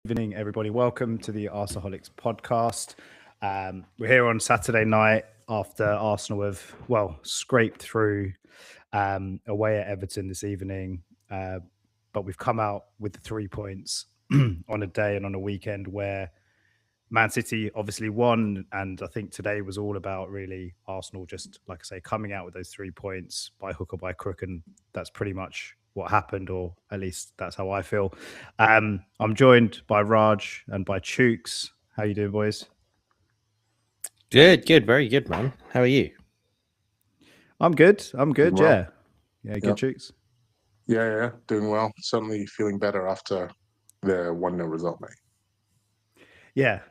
Evening, everybody. Welcome to the Arsenalholics podcast. We're here on Saturday night after Arsenal have, scraped through away at Everton this evening. But we've come out with the 3 points on a day and on a weekend where Man City obviously won. And I think today was all about really Arsenal just, like I say, coming out with those 3 points by hook or by crook. And that's pretty much what happened, or at least that's how I feel. I'm joined by Raj and by Chooks. How you doing, boys? Good, very good, man. How are you? I'm good. Well, Yeah, yeah, good, Chooks. yeah, doing well. Certainly feeling better after the 1-0 result, mate. Yeah.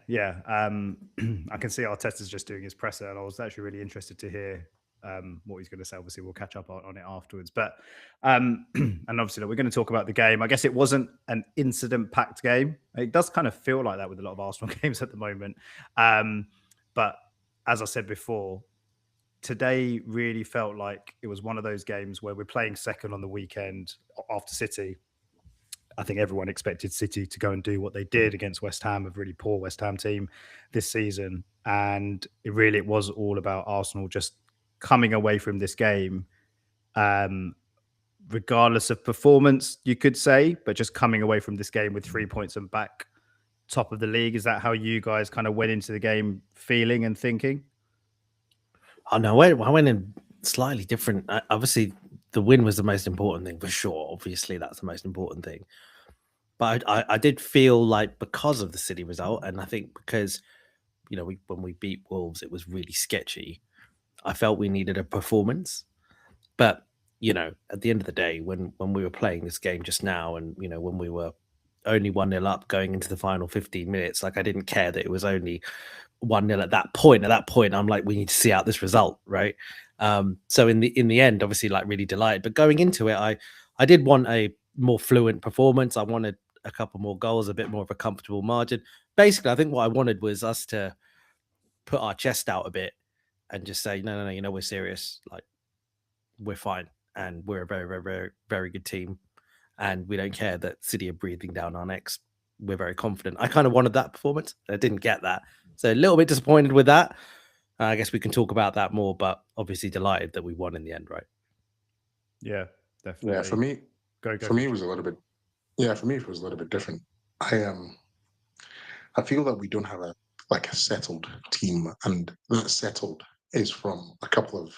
I can see Arteta's just doing his presser, and I was actually really interested to hear what he's going to say. Obviously, we'll catch up on it afterwards. But and obviously, we're going to talk about the game. I guess it wasn't an incident-packed game. It does kind of feel like that with a lot of Arsenal games at the moment. But as I said before, today really felt like it was one of those games where we're playing second on the weekend after City. I think everyone expected City to go and do what they did against West Ham, a really poor West Ham team this season. And it was all about Arsenal just coming away from this game, regardless of performance, you could say, but just coming away from this game with 3 points and back top of the league. Is that how you guys kind of went into the game feeling and thinking? Oh no, I went in slightly different. Obviously, the win was the most important thing for sure. Obviously, that's the most important thing. But I did feel like because of the City result, and I think because when we beat Wolves, it was really sketchy. I felt we needed a performance. But at the end of the day, when we were playing this game just now, and when we were only 1-0 up going into the final 15 minutes, like I didn't care that it was only 1-0 at that point. At that point, I'm like, we need to see out this result, right? So in the end, obviously, like really delighted. But going into it, I did want a more fluent performance. I wanted a couple more goals, a bit more of a comfortable margin. Basically, I think what I wanted was us to put our chest out a bit and just say, no, we're serious. Like, we're fine. And we're a very, very, very, very good team. And we don't care that City are breathing down our necks. We're very confident. I kind of wanted that performance. I didn't get that. So a little bit disappointed with that. I guess we can talk about that more, but obviously delighted that we won in the end, right? Yeah, definitely. Yeah, for me, it was a little bit. Yeah, for me, it was a little bit different. I feel that we don't have a settled team, and that settled is from a couple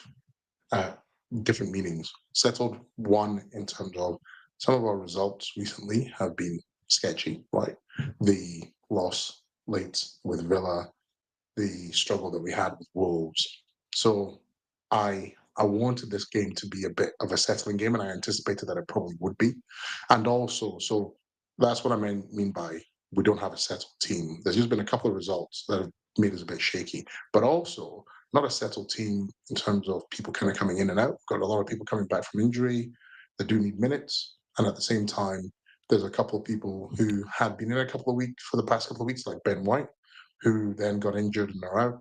of different meanings. Settled, one, in terms of some of our results recently have been sketchy, right? The loss late with Villa, the struggle that we had with Wolves. So I wanted this game to be a bit of a settling game, and I anticipated that it probably would be. And also, so that's what I mean by we don't have a settled team. There's just been a couple of results that have made us a bit shaky, but also not a settled team in terms of people kind of coming in and out. Got a lot of people coming back from injury that do need minutes, and at the same time, there's a couple of people who had been in a couple of weeks for the past couple of weeks, like Ben White, who then got injured and are out.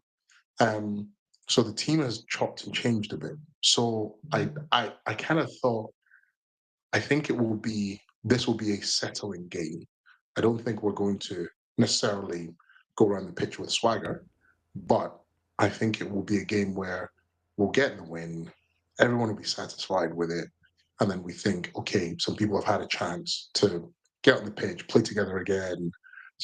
So the team has chopped and changed a bit. So I kind of thought, I think this will be a settling game. I don't think we're going to necessarily go around the pitch with swagger, but I think it will be a game where we'll get the win, everyone will be satisfied with it, and then we think, okay, some people have had a chance to get on the pitch, play together again,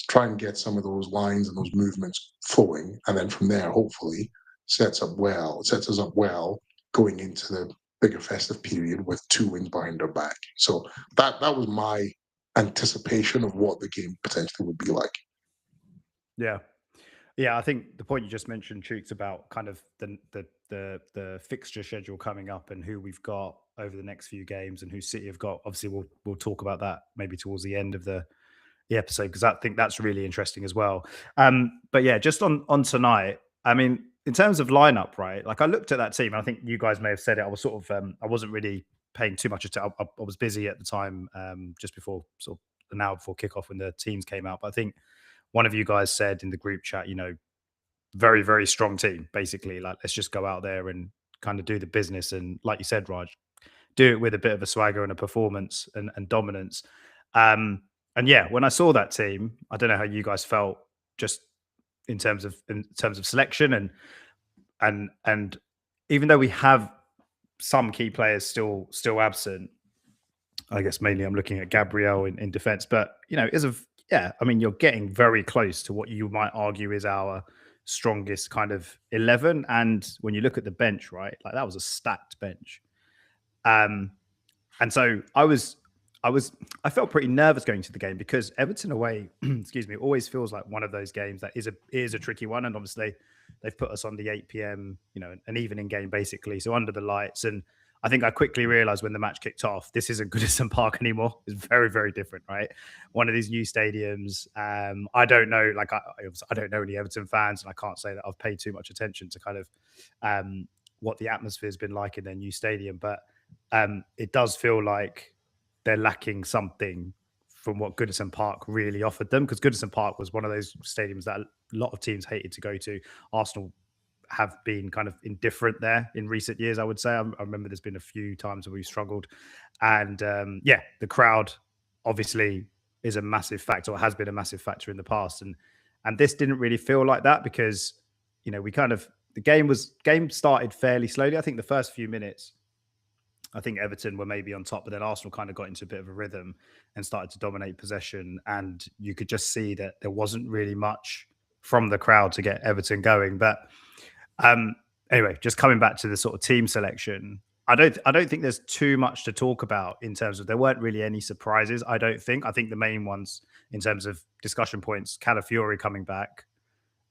try and get some of those lines and those movements flowing, and then from there, hopefully, sets us up well going into the bigger festive period with 2 wins behind our back. So that was my anticipation of what the game potentially would be like. Yeah, I think the point you just mentioned, Chooks, about kind of the fixture schedule coming up and who we've got over the next few games and who City have got. Obviously, we'll talk about that maybe towards the end of the episode, because I think that's really interesting as well. But yeah, just on tonight, I mean, in terms of lineup, right? Like I looked at that team, and I think you guys may have said it. I was sort of I wasn't really paying too much attention. I was busy at the time, just before sort of an hour before kickoff when the teams came out. But I think one of you guys said in the group chat, very, very strong team, basically. Like, let's just go out there and kind of do the business. And like you said, Raj, do it with a bit of a swagger and a performance and dominance. yeah, when I saw that team, I don't know how you guys felt just in terms of selection and even though we have some key players still absent, I guess mainly I'm looking at Gabriel in defense, but I mean, you're getting very close to what you might argue is our strongest kind of 11. And when you look at the bench, right, like that was a stacked bench. Um, and so I felt pretty nervous going to the game because Everton away, excuse me, always feels like one of those games that is a tricky one. And obviously they've put us on the 8 p.m., an evening game basically. So under the lights. And I think I quickly realized when the match kicked off, this isn't Goodison Park anymore. It's very, very different, right? One of these new stadiums. I don't know, like I don't know any Everton fans, and I can't say that I've paid too much attention to kind of what the atmosphere has been like in their new stadium. But it does feel like they're lacking something from what Goodison Park really offered them, because Goodison Park was one of those stadiums that a lot of teams hated to go to. Arsenal have been kind of indifferent there in recent years, I would say. I remember there's been a few times where we've struggled. And the crowd obviously is a massive factor, or has been a massive factor in the past. And this didn't really feel like that because, the game started fairly slowly. I think the first few minutes, I think Everton were maybe on top, but then Arsenal kind of got into a bit of a rhythm and started to dominate possession. And you could just see that there wasn't really much from the crowd to get Everton going. But anyway, just coming back to the sort of team selection, I don't think there's too much to talk about in terms of, there weren't really any surprises. I think the main ones in terms of discussion points, Calafiori coming back.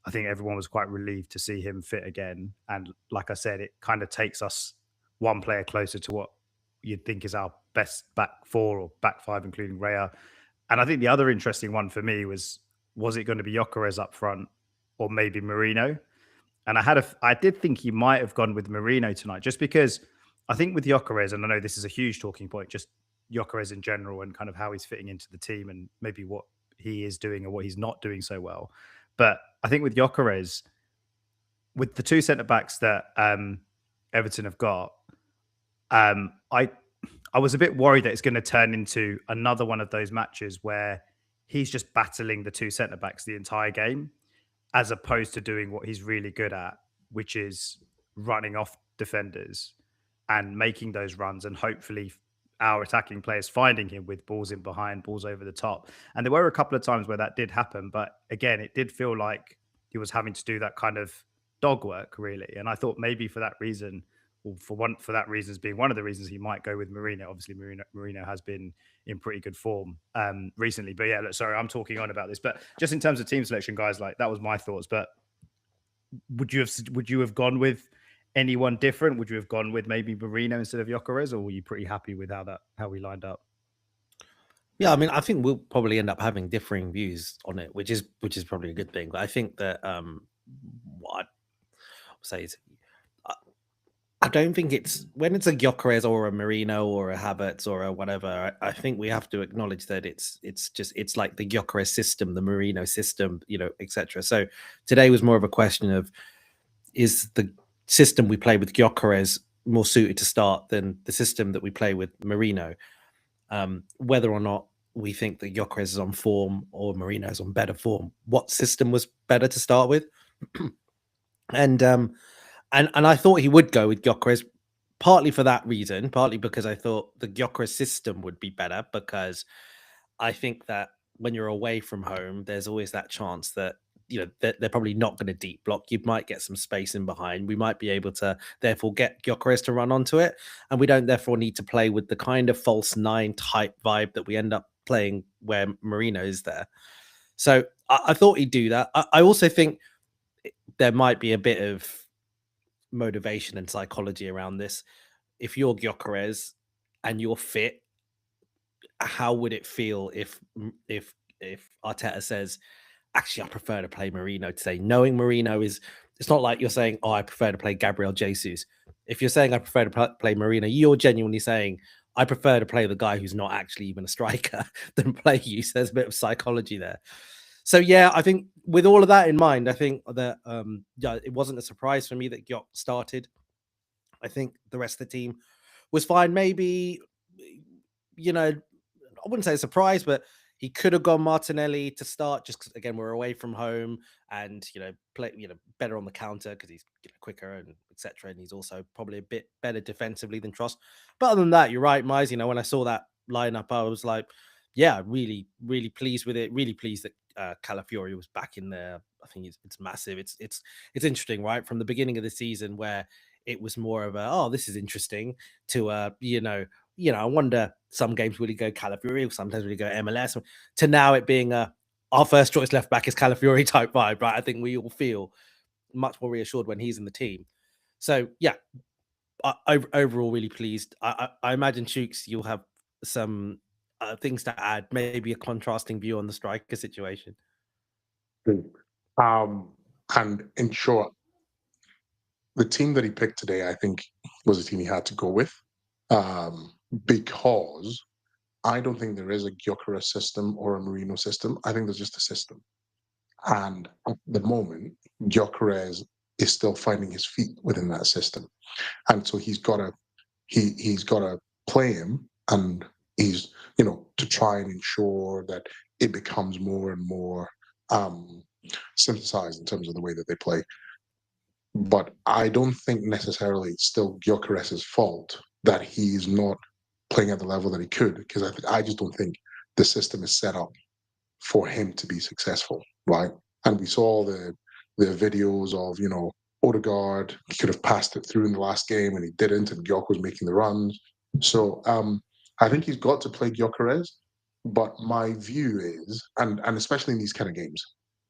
I think everyone was quite relieved to see him fit again. And like I said, it kind of takes us one player closer to what you'd think is our best back four or back five, including Raya. And I think the other interesting one for me was it going to be Gyökeres up front or maybe Merino? And I did think he might have gone with Merino tonight, just because I think with Gyökeres, and I know this is a huge talking point, just Gyökeres in general and kind of how he's fitting into the team and maybe what he is doing or what he's not doing so well. But I think with Gyökeres, with the two centre backs that Everton have got, I was a bit worried that it's going to turn into another one of those matches where he's just battling the two centre backs the entire game, as opposed to doing what he's really good at, which is running off defenders and making those runs, and hopefully our attacking players finding him with balls in behind, balls over the top. And there were a couple of times where that did happen, but again, it did feel like he was having to do that kind of dog work, really. And I thought maybe for that reason, for that reason as being one of the reasons, he might go with Merino. Obviously, Merino has been in pretty good form recently. But yeah, look, sorry, I'm talking on about this. But just in terms of team selection, guys, like that was my thoughts. But would you have gone with anyone different? Would you have gone with maybe Merino instead of Gyökeres, or were you pretty happy with how we lined up? Yeah, I mean, I think we'll probably end up having differing views on it, which is probably a good thing. But I think that what I'd say is, I don't think it's when it's a Gyökeres or a Merino or a Havertz or a whatever. I think we have to acknowledge that it's like the Gyökeres system, the Merino system, etc. So today was more of a question of, is the system we play with Gyökeres more suited to start than the system that we play with Merino? Whether or not we think that Gyökeres is on form or Merino is on better form, what system was better to start with? And I thought he would go with Gyökeres, partly for that reason, partly because I thought the Gyökeres system would be better, because I think that when you're away from home, there's always that chance that they're probably not going to deep block. You might get some space in behind. We might be able to therefore get Gyökeres to run onto it, and we don't therefore need to play with the kind of false nine type vibe that we end up playing where Merino is there. So I thought he'd do that. I also think there might be a bit of motivation and psychology around this. If you're Gyökeres and you're fit, how would it feel if Arteta says, actually, I prefer to play Merino today, knowing Merino is, it's not like you're saying, oh, I prefer to play Gabriel Jesus. If you're saying I prefer to play Merino, you're genuinely saying, I prefer to play the guy who's not actually even a striker than play you. So there's a bit of psychology there. So yeah, I think with all of that in mind, I think that it wasn't a surprise for me that Gyök started. I think the rest of the team was fine. Maybe, I wouldn't say a surprise, but He could have gone Martinelli to start, just 'cause, again, we're away from home and, play, better on the counter because he's quicker and etc. And he's also probably a bit better defensively than Tross. But other than that, you're right, Mize. When I saw that lineup, I was like, yeah, really, really pleased with it. Really pleased that Calafiori was back in there. I think it's massive. It's interesting, right? From the beginning of the season where it was more of a, oh, this is interesting, to I wonder, some games will he go Calafiori, sometimes will he go MLS, to now it being our first choice left back is Calafiori type vibe, right? I think we all feel much more reassured when he's in the team. So yeah, overall really pleased. I imagine, Chooks, you'll have some things to add, maybe a contrasting view on the striker situation. And in short, the team that he picked today, I think, was the team he had to go with, because I don't think there is a Gyökeres system or a Marino system. I think there's just a system. And at the moment, Gyökeres is still finding his feet within that system. And so he's got to play him, and he's, to try and ensure that it becomes more and more synthesized in terms of the way that they play. But I don't think necessarily it's still Gyökeres' fault that he's not playing at the level that he could, because I just don't think the system is set up for him to be successful, right? And we saw the videos of, Odegaard. He could have passed it through in the last game and he didn't, and Gyökeres was making the runs. So I think he's got to play Gyökeres. But my view is, and especially in these kind of games,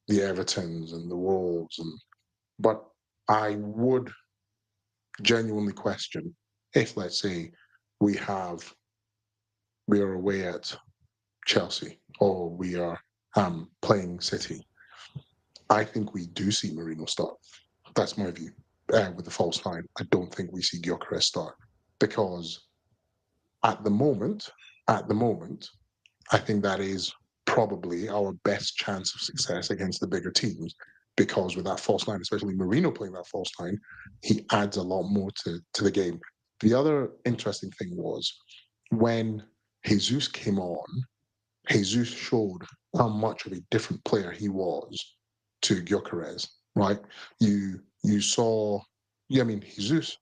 the Evertons and the Wolves, but I would genuinely question if, let's say, we are away at Chelsea or we are playing City. I think we do see Marino start. That's my view. With the false nine, I don't think we see Gyökeres start, because at the moment, I think that is probably our best chance of success against the bigger teams, because with that false nine, especially Marino playing that false nine, he adds a lot more to the game. The other interesting thing was when Jesus came on, Jesus showed how much of a different player he was to Gyökeres, right? You saw, Jesus,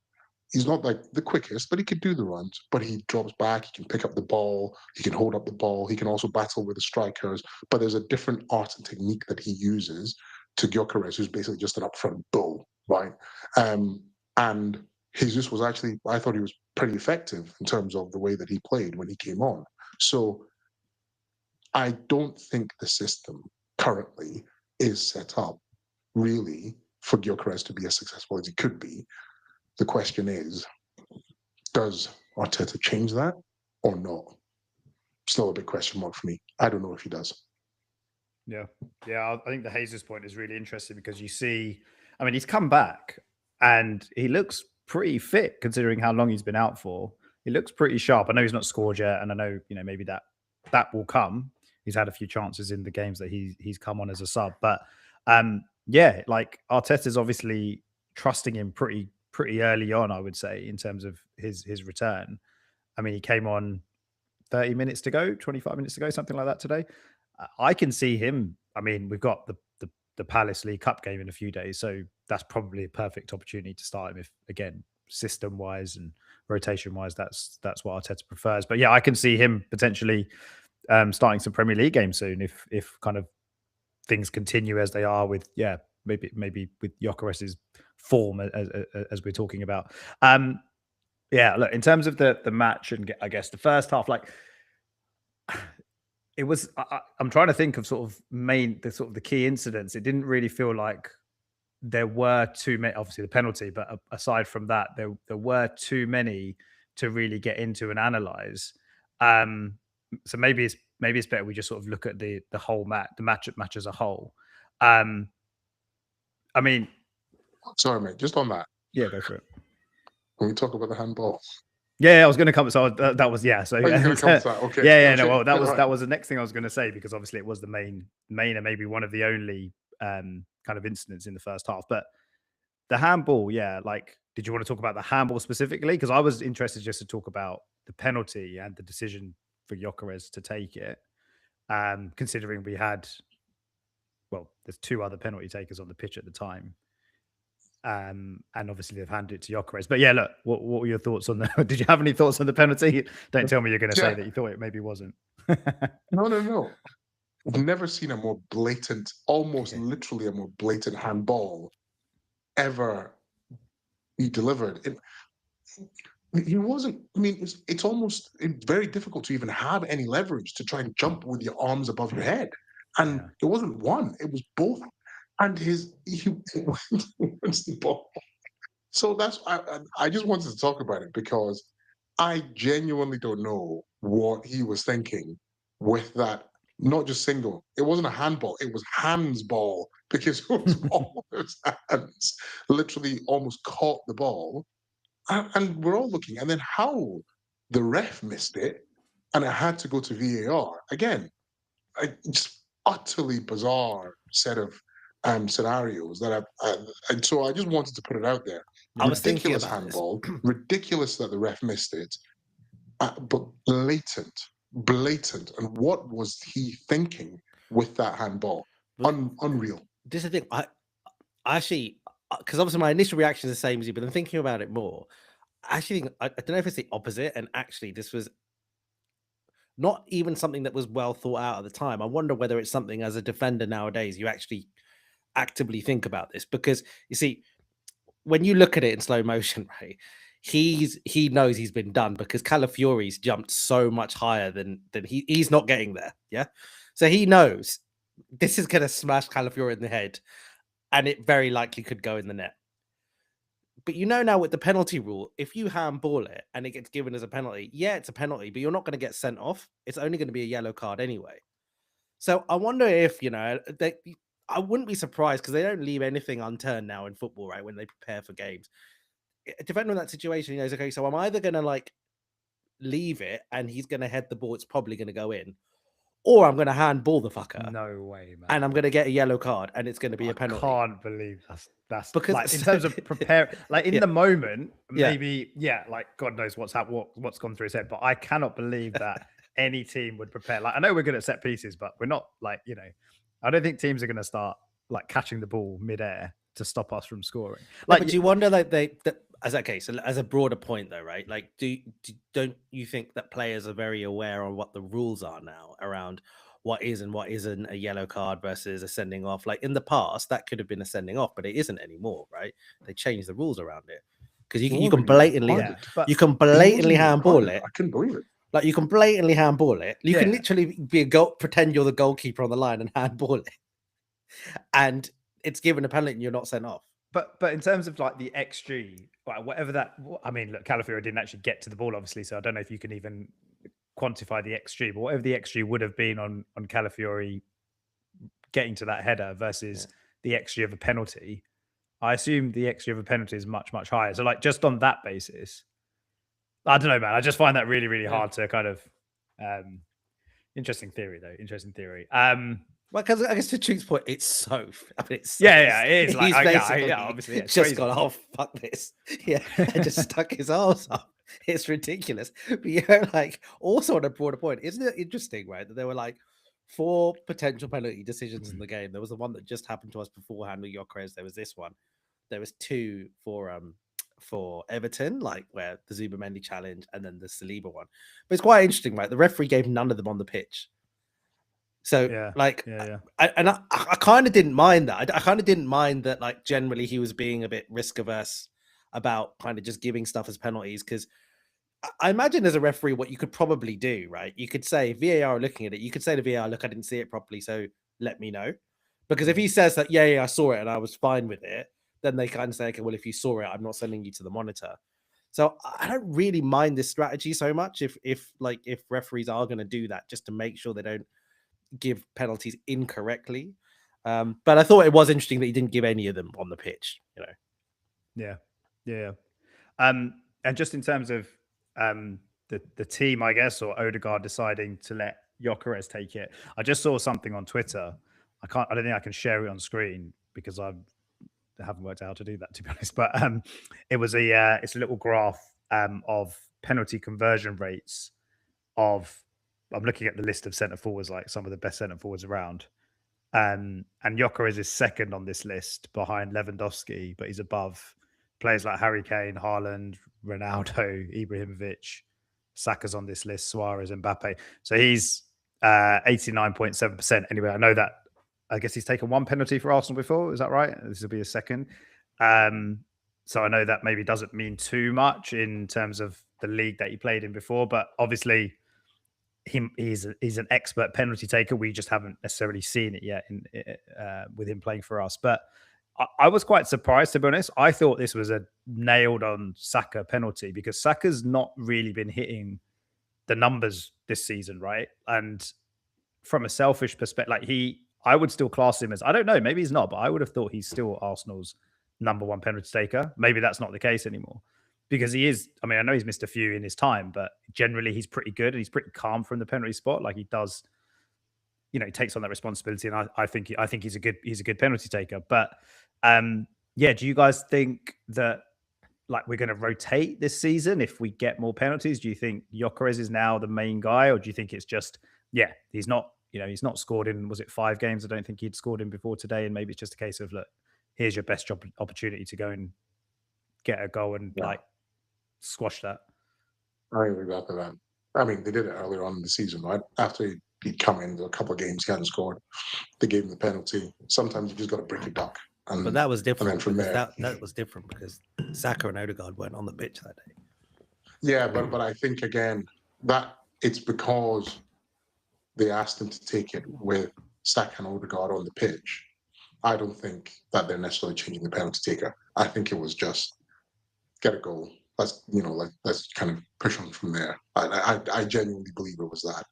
he's not like the quickest, but he could do the runs, but he drops back, he can pick up the ball, he can hold up the ball, he can also battle with the strikers, but there's a different art and technique that he uses to Gyökeres, who's basically just an upfront bull, right? And Jesus was actually, I thought he was pretty effective in terms of the way that he played when he came on. So I don't think the system currently is set up really for Gyökeres to be as successful as he could be. The question is, does Arteta change that or not? Still a big question mark for me. I don't know if he does. Yeah. I think the Jesus point is really interesting, because you see, he's come back and he looks pretty fit considering how long he's been out for. He looks pretty sharp. I know he's not scored yet, and I know, maybe that will come. He's had a few chances in the games that he's come on as a sub, but like Arteta's obviously trusting him pretty early on, I would say, in terms of his return. He came on 30 minutes to go, 25 minutes to go, something like that today. I can see him. We've got the Palace League Cup game in a few days, so that's probably a perfect opportunity to start him if, again, system wise and rotation wise, that's what Arteta prefers. But yeah, I can see him potentially starting some Premier League games soon if kind of things continue as they are with maybe with Gyökeres' form as we're talking about. Look, in terms of the match, and I guess the first half, like, it was, I'm trying to think of the key incidents. It didn't really feel like there were too many, obviously the penalty, but aside from that, there were too many to really get into and analyze. So maybe it's better we just sort of look at the whole match, the match as a whole. Sorry, mate, just on that. Yeah, go for it. When we talk about the handball. Yeah, I was going to come. So that was So you're going to come to that. Okay. Yeah. No, well, that was the next thing I was going to say, because obviously it was the main, and maybe one of the only kind of incidents in the first half. But the handball, like, did you want to talk about the handball specifically? Because I was interested just to talk about the penalty and the decision for Gyökeres to take it. considering we had, well, there's 2 other penalty takers on the pitch at the time. And obviously they've handed it to Gyökeres. But yeah, look, what were your thoughts on the? Did you have any thoughts on the penalty? Don't tell me you're going to say Yeah. that you thought it maybe wasn't. No. I've never seen a more blatant, almost Yeah. literally a more blatant handball ever be delivered. He wasn't. I mean, it's almost very difficult to even have any leverage to try and jump with your arms above your head. And Yeah. it wasn't one; it was both. And he wins the ball. So I just wanted to talk about it because I genuinely don't know what he was thinking with that. Not just single. It wasn't a handball. It was hands ball because it was all of his hands literally almost caught the ball, and we're all looking. And then how the ref missed it, and it had to go to VAR again. Just utterly bizarre set of scenarios that and so I just wanted to put it out there. I was thinking Ridiculous about this. handball, ridiculous that the ref missed it, but blatant. And what was he thinking with that handball? Unreal. This is the thing. I actually, because obviously my initial reaction is the same as you, but I'm thinking about it more. I actually think, I don't know if it's the opposite. And actually, this was not even something that was well thought out at the time. I wonder whether it's something as a defender nowadays you actually actively think about this, because you see, when you look at it in slow motion, right, he knows he's been done because Calafiori's jumped so much higher than he's not getting there. Yeah. So he knows this is gonna smash Calafiori in the head, and it very likely could go in the net. But you know now with the penalty rule, if you handball it and it gets given as a penalty, yeah, it's a penalty, but you're not going to get sent off. It's only going to be a yellow card anyway. So I wonder if, I wouldn't be surprised, because they don't leave anything unturned now in football, right? When they prepare for games, depending on that situation, he knows, okay, so I'm either going to leave it and he's going to head the ball, it's probably going to go in, or I'm going to handball the fucker. No way, man. And I'm going to get a yellow card and it's going to be a penalty. I can't believe that's Because like, in terms of prepare, like in the moment, Yeah. maybe, like God knows what's gone through his head, but I cannot believe that any team would prepare. Like, I know we're good at set pieces, but we're not, I don't think teams are going to start catching the ball midair to stop us from scoring. But do you wonder, as a broader point though, right? Like, don't you think that players are very aware on what the rules are now around what is and what isn't a yellow card versus a sending off? Like in the past, that could have been a sending off, but it isn't anymore, right? They changed the rules around it because you can blatantly, handball it. I couldn't believe it. Like, you can blatantly handball it. You can literally pretend you're the goalkeeper on the line and handball it, and it's given a penalty and you're not sent off. But in terms of the XG, whatever that, I mean, look, Calafiori didn't actually get to the ball, obviously, so I don't know if you can even quantify the XG, but whatever the XG would have been on Calafiori getting to that header versus the XG of a penalty, I assume the XG of a penalty is much, much higher. So just on that basis, I don't know, man. I just find that really, really hard to kind of interesting theory, though. Interesting theory. Well, because I guess to Chuck's point, it's so. I mean, it's it is. He's basically obviously, just crazy. Gone, oh fuck this, and just stuck his arms up. It's ridiculous. But also on a broader point, isn't it interesting, right? That there were 4 potential penalty decisions in the game. There was the one that just happened to us beforehand with Gyökeres. There was this one. There was 2 for Everton, where the Zubamendi challenge, and then the Saliba one. But it's quite interesting, right? The referee gave none of them on the pitch. So I kind of didn't mind that. I kind of didn't mind that. Generally, he was being a bit risk averse about kind of just giving stuff as penalties, because I imagine as a referee, what you could probably do, right? You could say, VAR are looking at it. You could say to VAR, look, I didn't see it properly, so let me know. Because if he says that, I saw it and I was fine with it, then they kind of say, okay, well, if you saw it, I'm not sending you to the monitor. So I don't really mind this strategy so much if referees are going to do that, just to make sure they don't give penalties incorrectly. But I thought it was interesting that he didn't give any of them on the pitch, Yeah. And just in terms of the team, I guess, or Odegaard deciding to let Gyökeres take it, I just saw something on Twitter. I don't think I can share it on screen because I haven't worked out how to do that, to be honest. But it was it's a little graph of penalty conversion rates of I'm looking at the list of centre forwards, like some of the best centre forwards around. And Gyökeres is second on this list behind Lewandowski, but he's above players like Harry Kane, Haaland, Ronaldo, Ibrahimovic. Saka's on this list, Suarez, Mbappe. So he's 89.7%. Anyway, I know that. I guess he's taken one penalty for Arsenal before. Is that right? This will be a second. So I know that maybe doesn't mean too much in terms of the league that he played in before, but obviously he's an expert penalty taker. We just haven't necessarily seen it yet with him playing for us. But I was quite surprised, to be honest. I thought this was a nailed on Saka penalty because Saka's not really been hitting the numbers this season, right? And from a selfish perspective, like I would still class him as, I don't know, maybe he's not, but I would have thought he's still Arsenal's number one penalty taker. Maybe that's not the case anymore because he is. I mean, I know he's missed a few in his time, but generally he's pretty good and he's pretty calm from the penalty spot. Like he does, he takes on that responsibility, and I think he's a good penalty taker. But yeah, do you guys think that like we're going to rotate this season if we get more penalties? Do you think Gyökeres is now the main guy, or do you think it's just he's not scored in, was it 5 games? I don't think he'd scored in before today, and maybe it's just a case of, look, here's your best opportunity to go and get a goal and like squash that. I agree with that. I mean, they did it earlier on in the season, right? After he'd come in a couple of games, he hadn't scored. They gave him the penalty. Sometimes you just got to break your duck. But that was different. From there, that was different because Saka and Odegaard weren't on the pitch that day. Yeah, but I think again that it's because they asked him to take it with Saka and Odegaard on the pitch. I don't think that they're necessarily changing the penalty taker. I think it was just get a goal. Let's let's kind of push on from there. I genuinely believe it was that.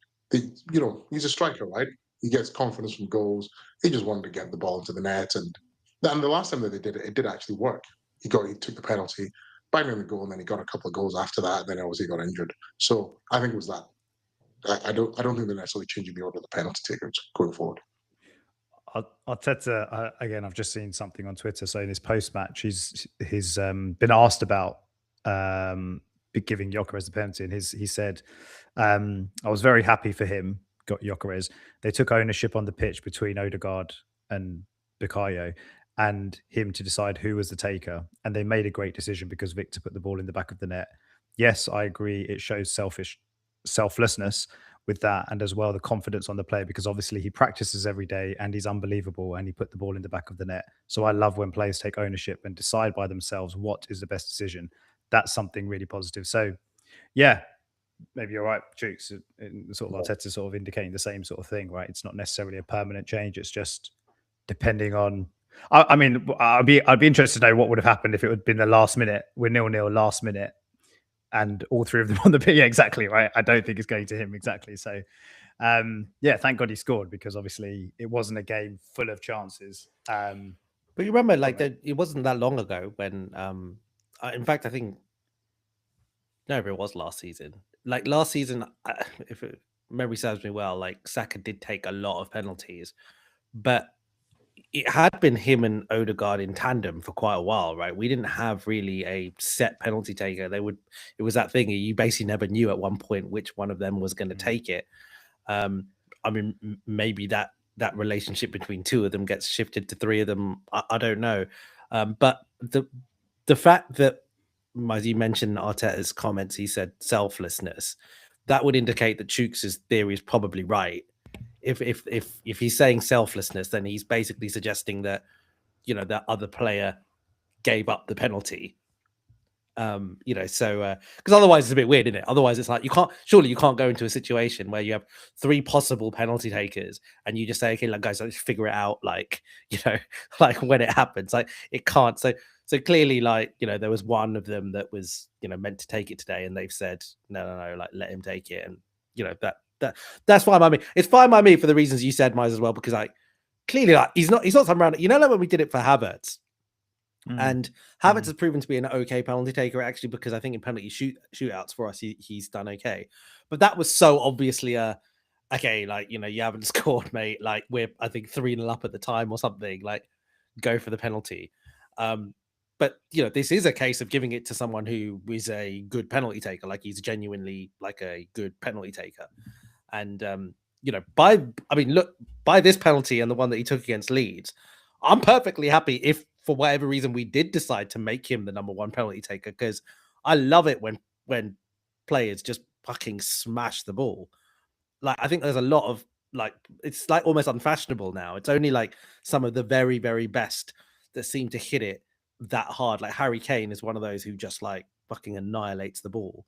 He's a striker, right? He gets confidence from goals. He just wanted to get the ball into the net, and the last time that they did it, it did actually work. He took the penalty, banged in the goal, and then he got a couple of goals after that. And then obviously he got injured. So I think it was that. I don't think they're necessarily changing the order of the penalty takers going forward. Arteta, again, I've just seen something on Twitter saying his post-match, he's been asked about giving Gyökeres the penalty, and he said, I was very happy for him, got Gyökeres. They took ownership on the pitch between Odegaard and Bukayo and him to decide who was the taker, and they made a great decision because Victor put the ball in the back of the net. Yes, I agree, it shows selflessness with that, and as well the confidence on the player, because obviously he practices every day and he's unbelievable and he put the ball in the back of the net. So I love when players take ownership and decide by themselves what is the best decision. That's something really positive. So yeah, maybe you're right, Jukes, sort of Arteta sort of indicating the same sort of thing, right? It's not necessarily a permanent change, it's just depending on, I mean, I'd be interested to know what would have happened if it had been the last minute, we're 0-0 last minute and all three of them on the pitch. Yeah, exactly, right? I don't think it's going to him exactly. So, yeah, thank God he scored, because obviously it wasn't a game full of chances. But you remember, like, it wasn't that long ago when, in fact, I think, no, it was last season. Like, last season, if memory serves me well, like, Saka did take a lot of penalties, but it had been him and Odegaard in tandem for quite a while, right? We didn't have really a set penalty taker. It was that thing, you basically never knew at one point which one of them was going to take it. I mean, maybe that relationship between two of them gets shifted to three of them. I don't know. But the fact that, as you mentioned Arteta's comments, he said selflessness, that would indicate that Chooks' theory is probably right. If he's saying selflessness, then he's basically suggesting that, that other player gave up the penalty. So because otherwise it's a bit weird, isn't it? Otherwise it's like you can't go into a situation where you have 3 possible penalty takers and you just say, okay, like, guys, let's figure it out, like, like when it happens. Like, it can't. So clearly, like, there was one of them that was, meant to take it today, and they've said no, like, let him take it, and that's fine by me. It's fine by me for the reasons you said, Miles, as well, because, like, clearly, like, he's not something around it. Like when we did it for Havertz, and Havertz has proven to be an okay penalty taker, actually, because I think in penalty shootouts for us, he's done okay. But that was so obviously okay, like, you haven't scored, mate. Like, we're, I think, 3-0 up at the time or something. Like, go for the penalty. But, this is a case of giving it to someone who is a good penalty taker. Like, he's genuinely like a good penalty taker. And look, by this penalty and the one that he took against Leeds, I'm perfectly happy if for whatever reason we did decide to make him the number one penalty taker, because I love it when players just fucking smash the ball. Like, I think there's a lot of, like, it's like almost unfashionable now. It's only like some of the very, very best that seem to hit it that hard. Like Harry Kane is one of those who just like fucking annihilates the ball.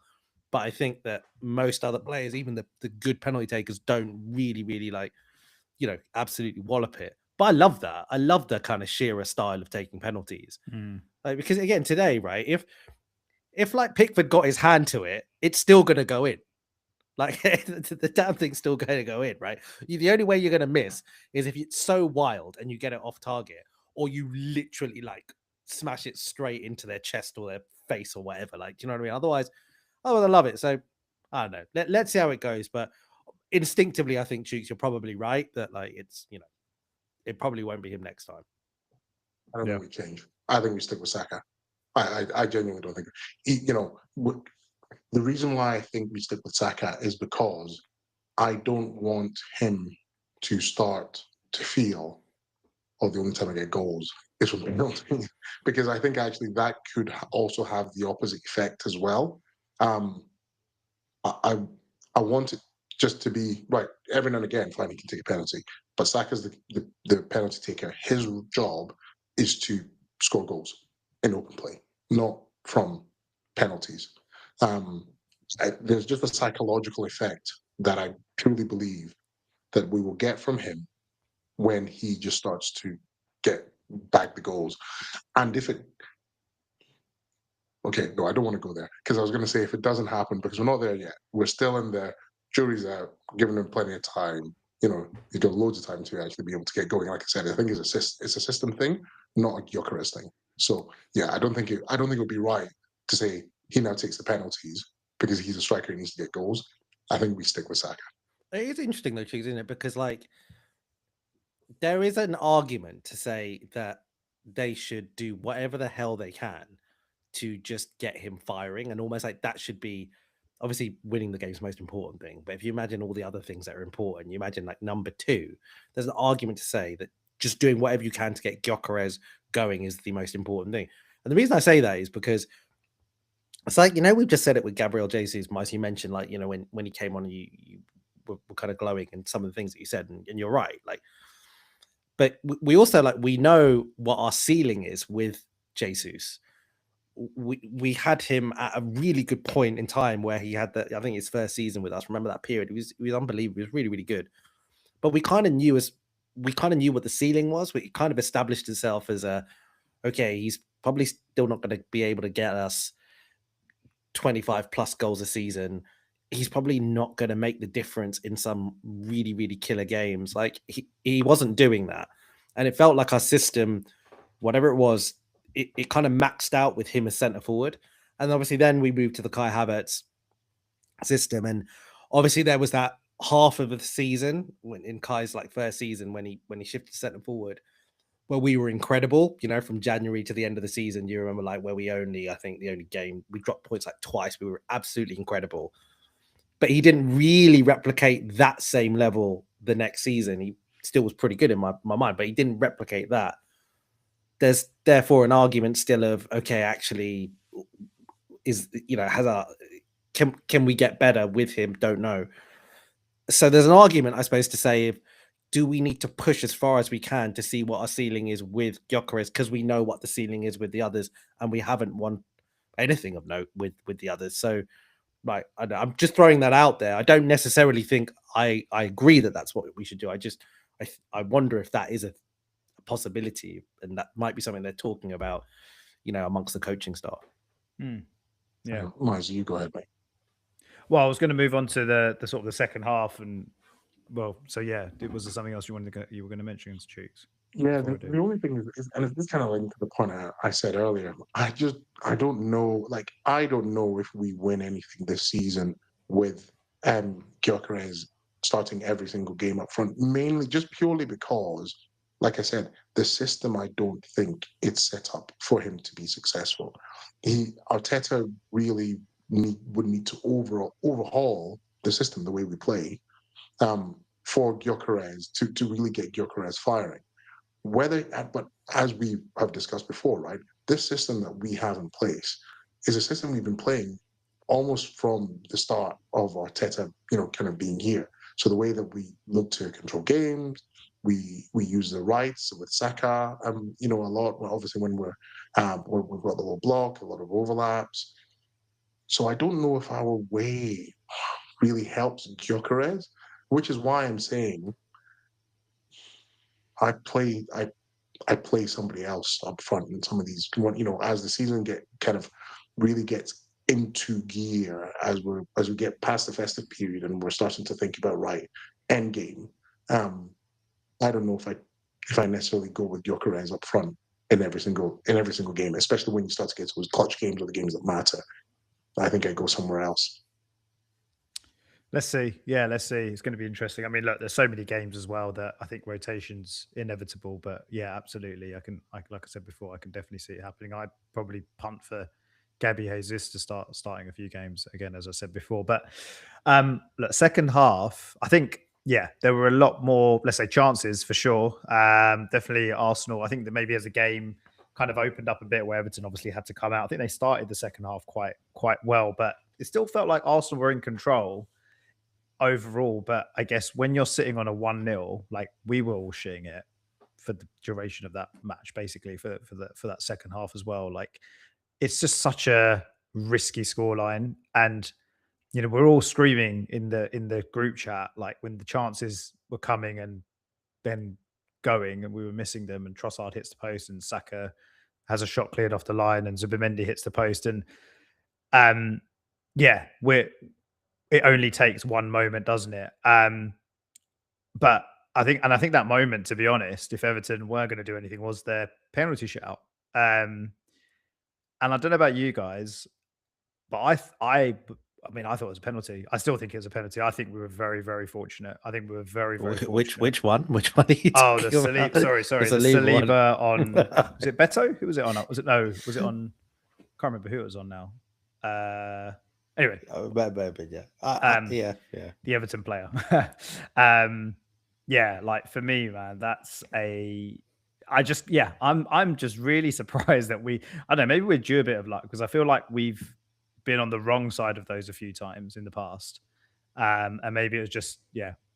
But I think that most other players, even the good penalty takers, don't really like, absolutely wallop it. But I love that. I love the kind of Shearer style of taking penalties. Like, because again, today, right, if like Pickford got his hand to it, it's still gonna go in. Like the damn thing's still going to go in, right? The only way you're going to miss is if it's so wild and you get it off target, or you literally like smash it straight into their chest or their face or whatever. Like, do you know what I mean? Otherwise, I love it. So I don't know. Let's see how it goes. But instinctively, I think, Chooks, you're probably right that like it's, it probably won't be him next time. I don't think we change. I think we stick with Saka. I genuinely don't think. The reason why I think we stick with Saka is because I don't want him to start to feel, the only time I get goals is from penalties, because I think actually that could also have the opposite effect as well. I want it just to be right. Every now and again, fine, he can take a penalty, but Saka's the penalty taker. His job is to score goals in open play, not from penalties. There's just a psychological effect that I truly believe that we will get from him when he just starts to get back the goals. And if it, okay, no, I don't want to go there, because I was going to say if it doesn't happen, because we're not there yet, we're still in there, jury's out, giving him plenty of time. He's got loads of time to actually be able to get going. Like I said, I think it's a system thing, not a Gyökeres thing. So yeah, I don't think it would be right to say he now takes the penalties because he's a striker and needs to get goals. I think we stick with Saka. It is interesting though, Chooks, isn't it? Because like there is an argument to say that they should do whatever the hell they can to just get him firing, and almost like that should be, obviously winning the game's most important thing, but if you imagine all the other things that are important, you imagine like number two, there's an argument to say that just doing whatever you can to get Gyökeres going is the most important thing. And the reason I say that is because it's like, we've just said it with Gabriel Jesus, as you mentioned, like, when he came on, you were kind of glowing and some of the things that you said, and you're right, like, but we also, like, we know what our ceiling is with Jesus. We had him at a really good point in time where he had I think his first season with us. Remember that period? It was unbelievable. It was really, really good. But we kind of knew what the ceiling was. But it kind of established itself as okay, he's probably still not going to be able to get us 25 plus goals a season. He's probably not going to make the difference in some really, really killer games. Like he wasn't doing that. And it felt like our system, whatever it was, it kind of maxed out with him as centre forward. And obviously then we moved to the Kai Havertz system. And obviously there was that half of the season in Kai's like first season when he shifted centre forward, where we were incredible, from January to the end of the season. You remember like where I think the only game we dropped points like twice. We were absolutely incredible. But he didn't really replicate that same level the next season. He still was pretty good in my mind, but he didn't replicate that. There's therefore an argument still of, okay, actually, can we get better with him? Don't know. So there's an argument, I suppose, to say, do we need to push as far as we can to see what our ceiling is with Gyökeres, because we know what the ceiling is with the others, and we haven't won anything of note with the others. So, right, I'm just throwing that out there. I don't necessarily think I agree that that's what we should do. I wonder if that is a possibility, and that might be something they're talking about, amongst the coaching staff. Yeah, Miles, you go ahead, mate. Well, I was going to move on to the sort of the second half, and so yeah, was there something else you were going to mention, Chooks? Yeah, the only thing is, and it's kind of linked to the point I said earlier. I don't know. Like, I don't know if we win anything this season with Gyökeres starting every single game up front. Mainly, just purely because, like I said, the system, I don't think it's set up for him to be successful. Arteta really would need to overhaul the system, the way we play, for Gyökeres to really get Gyökeres firing. But as we have discussed before, right, this system that we have in place is a system we've been playing almost from the start of Arteta, kind of being here. So the way that we look to control games, we use the rights with Saka, a lot. Well, obviously, when we've got the little block, a lot of overlaps. So I don't know if our way really helps Gyökeres, which is why I'm saying I play somebody else up front in some of these. As the season really gets into gear, as we get past the festive period and we're starting to think about end game. I don't know if I necessarily go with Gyökeres up front in every single game, especially when you start to get to those clutch games or the games that matter. I think I go somewhere else. Let's see. Yeah, let's see. It's going to be interesting. I mean, look, there's so many games as well that I think rotation's inevitable. But yeah, absolutely. Like I said before, I can definitely see it happening. I'd probably punt for Gabby Jesus to starting a few games again, as I said before. But look, second half, I think, yeah, there were a lot more, let's say, chances for sure. Definitely Arsenal. I think that maybe as a game kind of opened up a bit where Everton obviously had to come out. I think they started the second half quite well, but it still felt like Arsenal were in control overall. But I guess when you're sitting on a 1-0, like we were all shitting it for the duration of that match, basically for that second half as well. Like it's just such a risky scoreline, and we're all screaming in the group chat like when the chances were coming and then going, and we were missing them. And Trossard hits the post, and Saka has a shot cleared off the line, and Zubimendi hits the post, and yeah, it only takes one moment, doesn't it? But I think that moment, to be honest, if Everton weren't going to do anything, was their penalty shootout. And I don't know about you guys, but I mean, I thought it was a penalty. I still think it was a penalty. I think we were very, very fortunate. I think we were very, very fortunate. Which one? Which one are you talking about? Sorry. The Saliba on... Was it Beto? Who was it on? Was it on... I can't remember who it was on now. Anyway. Yeah. The Everton player. Yeah, like for me, man, I'm just really surprised that I don't know, maybe we're due a bit of luck, because I feel like we've been on the wrong side of those a few times in the past. And maybe it was just,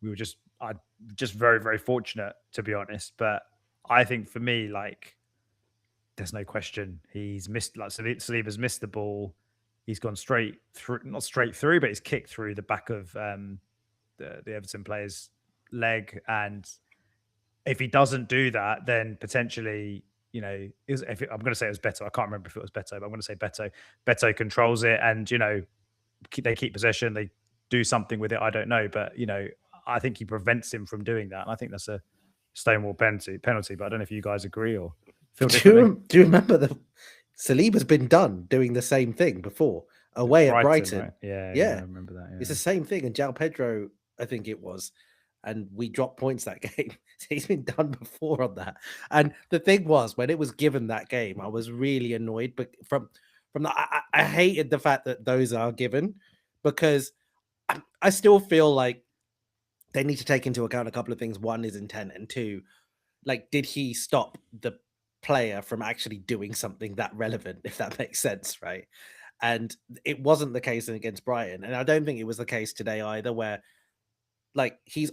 we were just very, very fortunate, to be honest. But I think for me, like, there's no question he's missed, like Saliba's missed the ball. He's gone straight through, not straight through, but he's kicked through the back of the Everton player's leg. And if he doesn't do that, then potentially, I'm going to say it was Beto. I can't remember if it was Beto, but I'm going to say Beto. Beto controls it, and they keep possession. They do something with it. I don't know, but I think he prevents him from doing that. And I think that's a Stonewall penalty. But I don't know if you guys agree or feel differently. Do you remember the Saliba's been done doing the same thing before away at Brighton? Right? Yeah, I remember that. Yeah. It's the same thing, and João Pedro, I think it was. And we dropped points that game. He's been done before on that. And the thing was, when it was given that game, I was really annoyed. But from I hated the fact that those are given, because I still feel like they need to take into account a couple of things. One is intent, and two, like, did he stop the player from actually doing something that relevant, if that makes sense, right? And it wasn't the case against Brighton. And I don't think it was the case today either, where like he's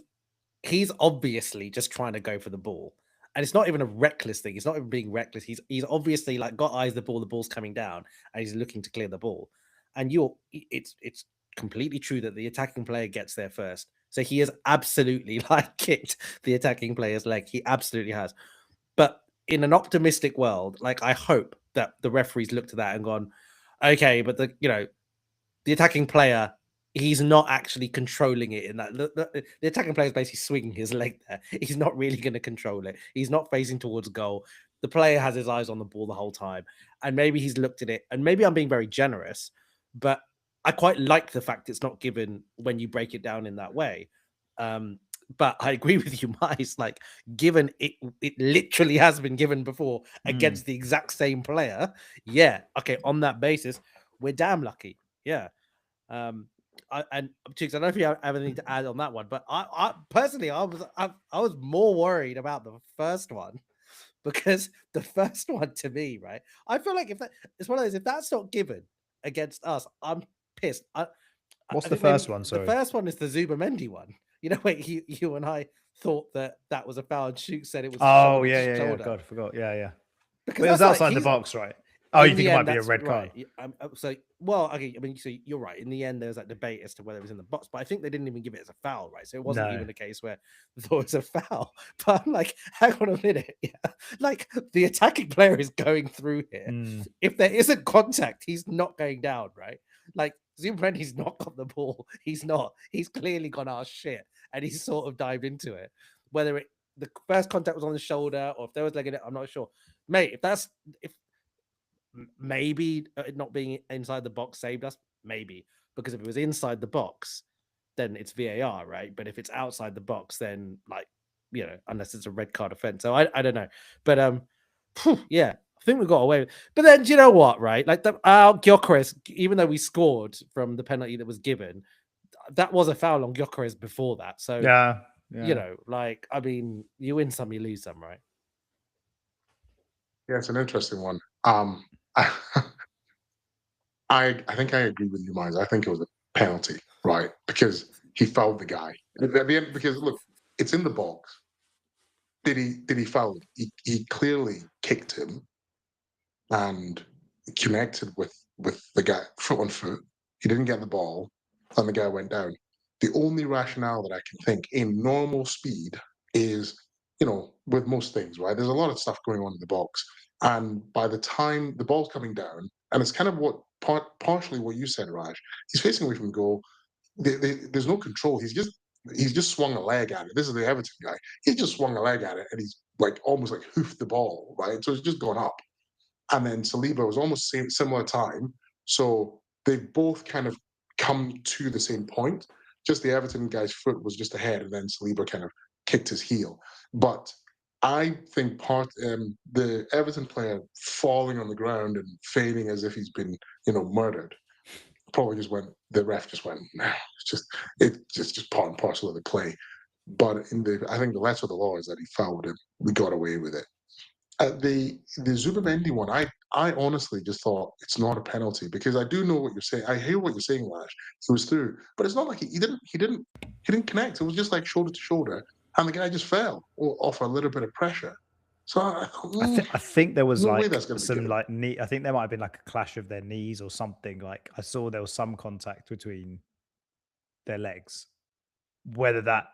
obviously just trying to go for the ball, and it's not even a reckless thing. It's not even being reckless. He's obviously like got eyes the ball. The ball's coming down, and he's looking to clear the ball. And it's completely true that the attacking player gets there first. So he has absolutely like kicked the attacking player's leg. He absolutely has. But in an optimistic world, like, I hope that the referees looked at that and gone, okay, but the attacking player, he's not actually controlling it in that. The attacking player is basically swinging his leg there. He's not really going to control it. He's not facing towards goal. The player has his eyes on the ball the whole time. And maybe he's looked at it, and maybe I'm being very generous, but I quite like the fact it's not given when you break it down in that way. But I agree with you, Mice. Like, given it literally has been given before against the exact same player. Yeah. Okay. On that basis, we're damn lucky. Yeah. and Chicks, I don't know if you have anything to add on that one, but I personally, I was more worried about the first one, because the first one, to me, right, I feel like it's one of those, if that's not given against us, I'm pissed. What's I the think maybe first one? the Sorry. first one is the Zubamendi one. You know, where you and I thought that was a foul, and Shoot said it was Oh shoulder to yeah. shoulder. God, I forgot. Yeah. Because But it was that's like, outside the he's box, right? Oh, you in think the it might end, be a that's red right. card? So, well, okay, I mean, so you're right. In the end, there was that debate as to whether it was in the box, but I think they didn't even give it as a foul, right? So it wasn't No. even a case where they thought it was a foul. But I'm like, hang on a minute. Yeah. Like, the attacking player is going through here. Mm. If there isn't contact, he's not going down, right? Like, Zubamendi's not got the ball. He's not. He's clearly gone our shit, and he's sort of dived into it. Whether the first contact was on the shoulder or if there was leg in it, I'm not sure. Mate, if maybe it not being inside the box saved us, maybe, because if it was inside the box, then it's VAR, right? But if it's outside the box, then, like, you know, unless it's a red card offense. So I don't know, but yeah, I think we got away with. But then, do you know what, right? Like, Gyökeres, even though we scored from the penalty that was given, that was a foul on Gyökeres before that. So Yeah. you know, like, I mean, you win some, you lose some, right? Yeah, it's an interesting one. I, I think I agree with you, Miles. I think it was a penalty, right? Because he fouled the guy at the end. Because look, it's in the box. Did he foul him? He clearly kicked him and connected with the guy foot on foot. He didn't get the ball, and the guy went down. The only rationale that I can think in normal speed is, with most things, right? There's a lot of stuff going on in the box, and by the time the ball's coming down, and it's kind of partially what you said, Raj. He's facing away from goal. There's no control. He's just swung a leg at it. This is the Everton guy. He's just swung a leg at it, and he's like almost like hoofed the ball, right? So it's just gone up. And then Saliba was almost similar time. So they both kind of come to the same point. Just the Everton guy's foot was just ahead, and then Saliba kind of kicked his heel. But I think the Everton player falling on the ground and feigning as if he's been, murdered, probably just went. The ref just went. Nah, it's just part and parcel of the play. But I think the letter of the law is that he fouled him. We got away with it. The Zubamendi one, I honestly just thought it's not a penalty, because I do know what you're saying. I hear what you're saying, Lash. He was through, but it's not like he didn't connect. It was just like shoulder to shoulder, and the guy just fell off a little bit of pressure. So I thought, I think there was no way like that's going to be some given. like knee. I think there might have been like a clash of their knees or something. Like I saw there was some contact between their legs. Whether that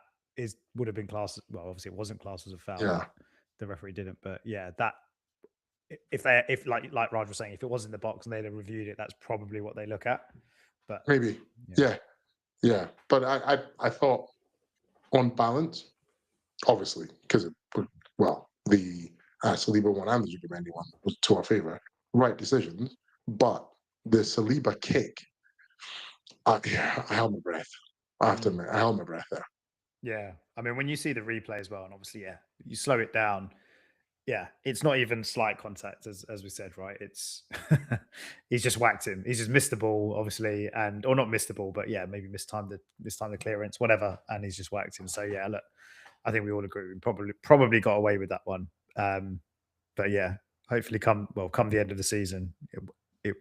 would have been classed, well, obviously it wasn't classed as a foul. Yeah. The referee didn't, but yeah, that if like Raj was saying, if it was in the box and they'd have reviewed it, that's probably what they look at. But Maybe, yeah. But I thought, on balance, obviously, because the Saliba one and the Zubamendi one was to our favour, right decisions. But the Saliba kick, I held my breath. I have to admit, I held my breath there. Yeah, I mean, when you see the replay as well, and obviously, yeah, you slow it down. Yeah, it's not even slight contact, as we said, right? It's he's just whacked him. He's just missed the ball, obviously, or not missed the ball, but yeah, maybe mistimed the clearance, whatever, and he's just whacked him. So yeah, look, I think we all agree we probably got away with that one. But yeah, hopefully come the end of the season,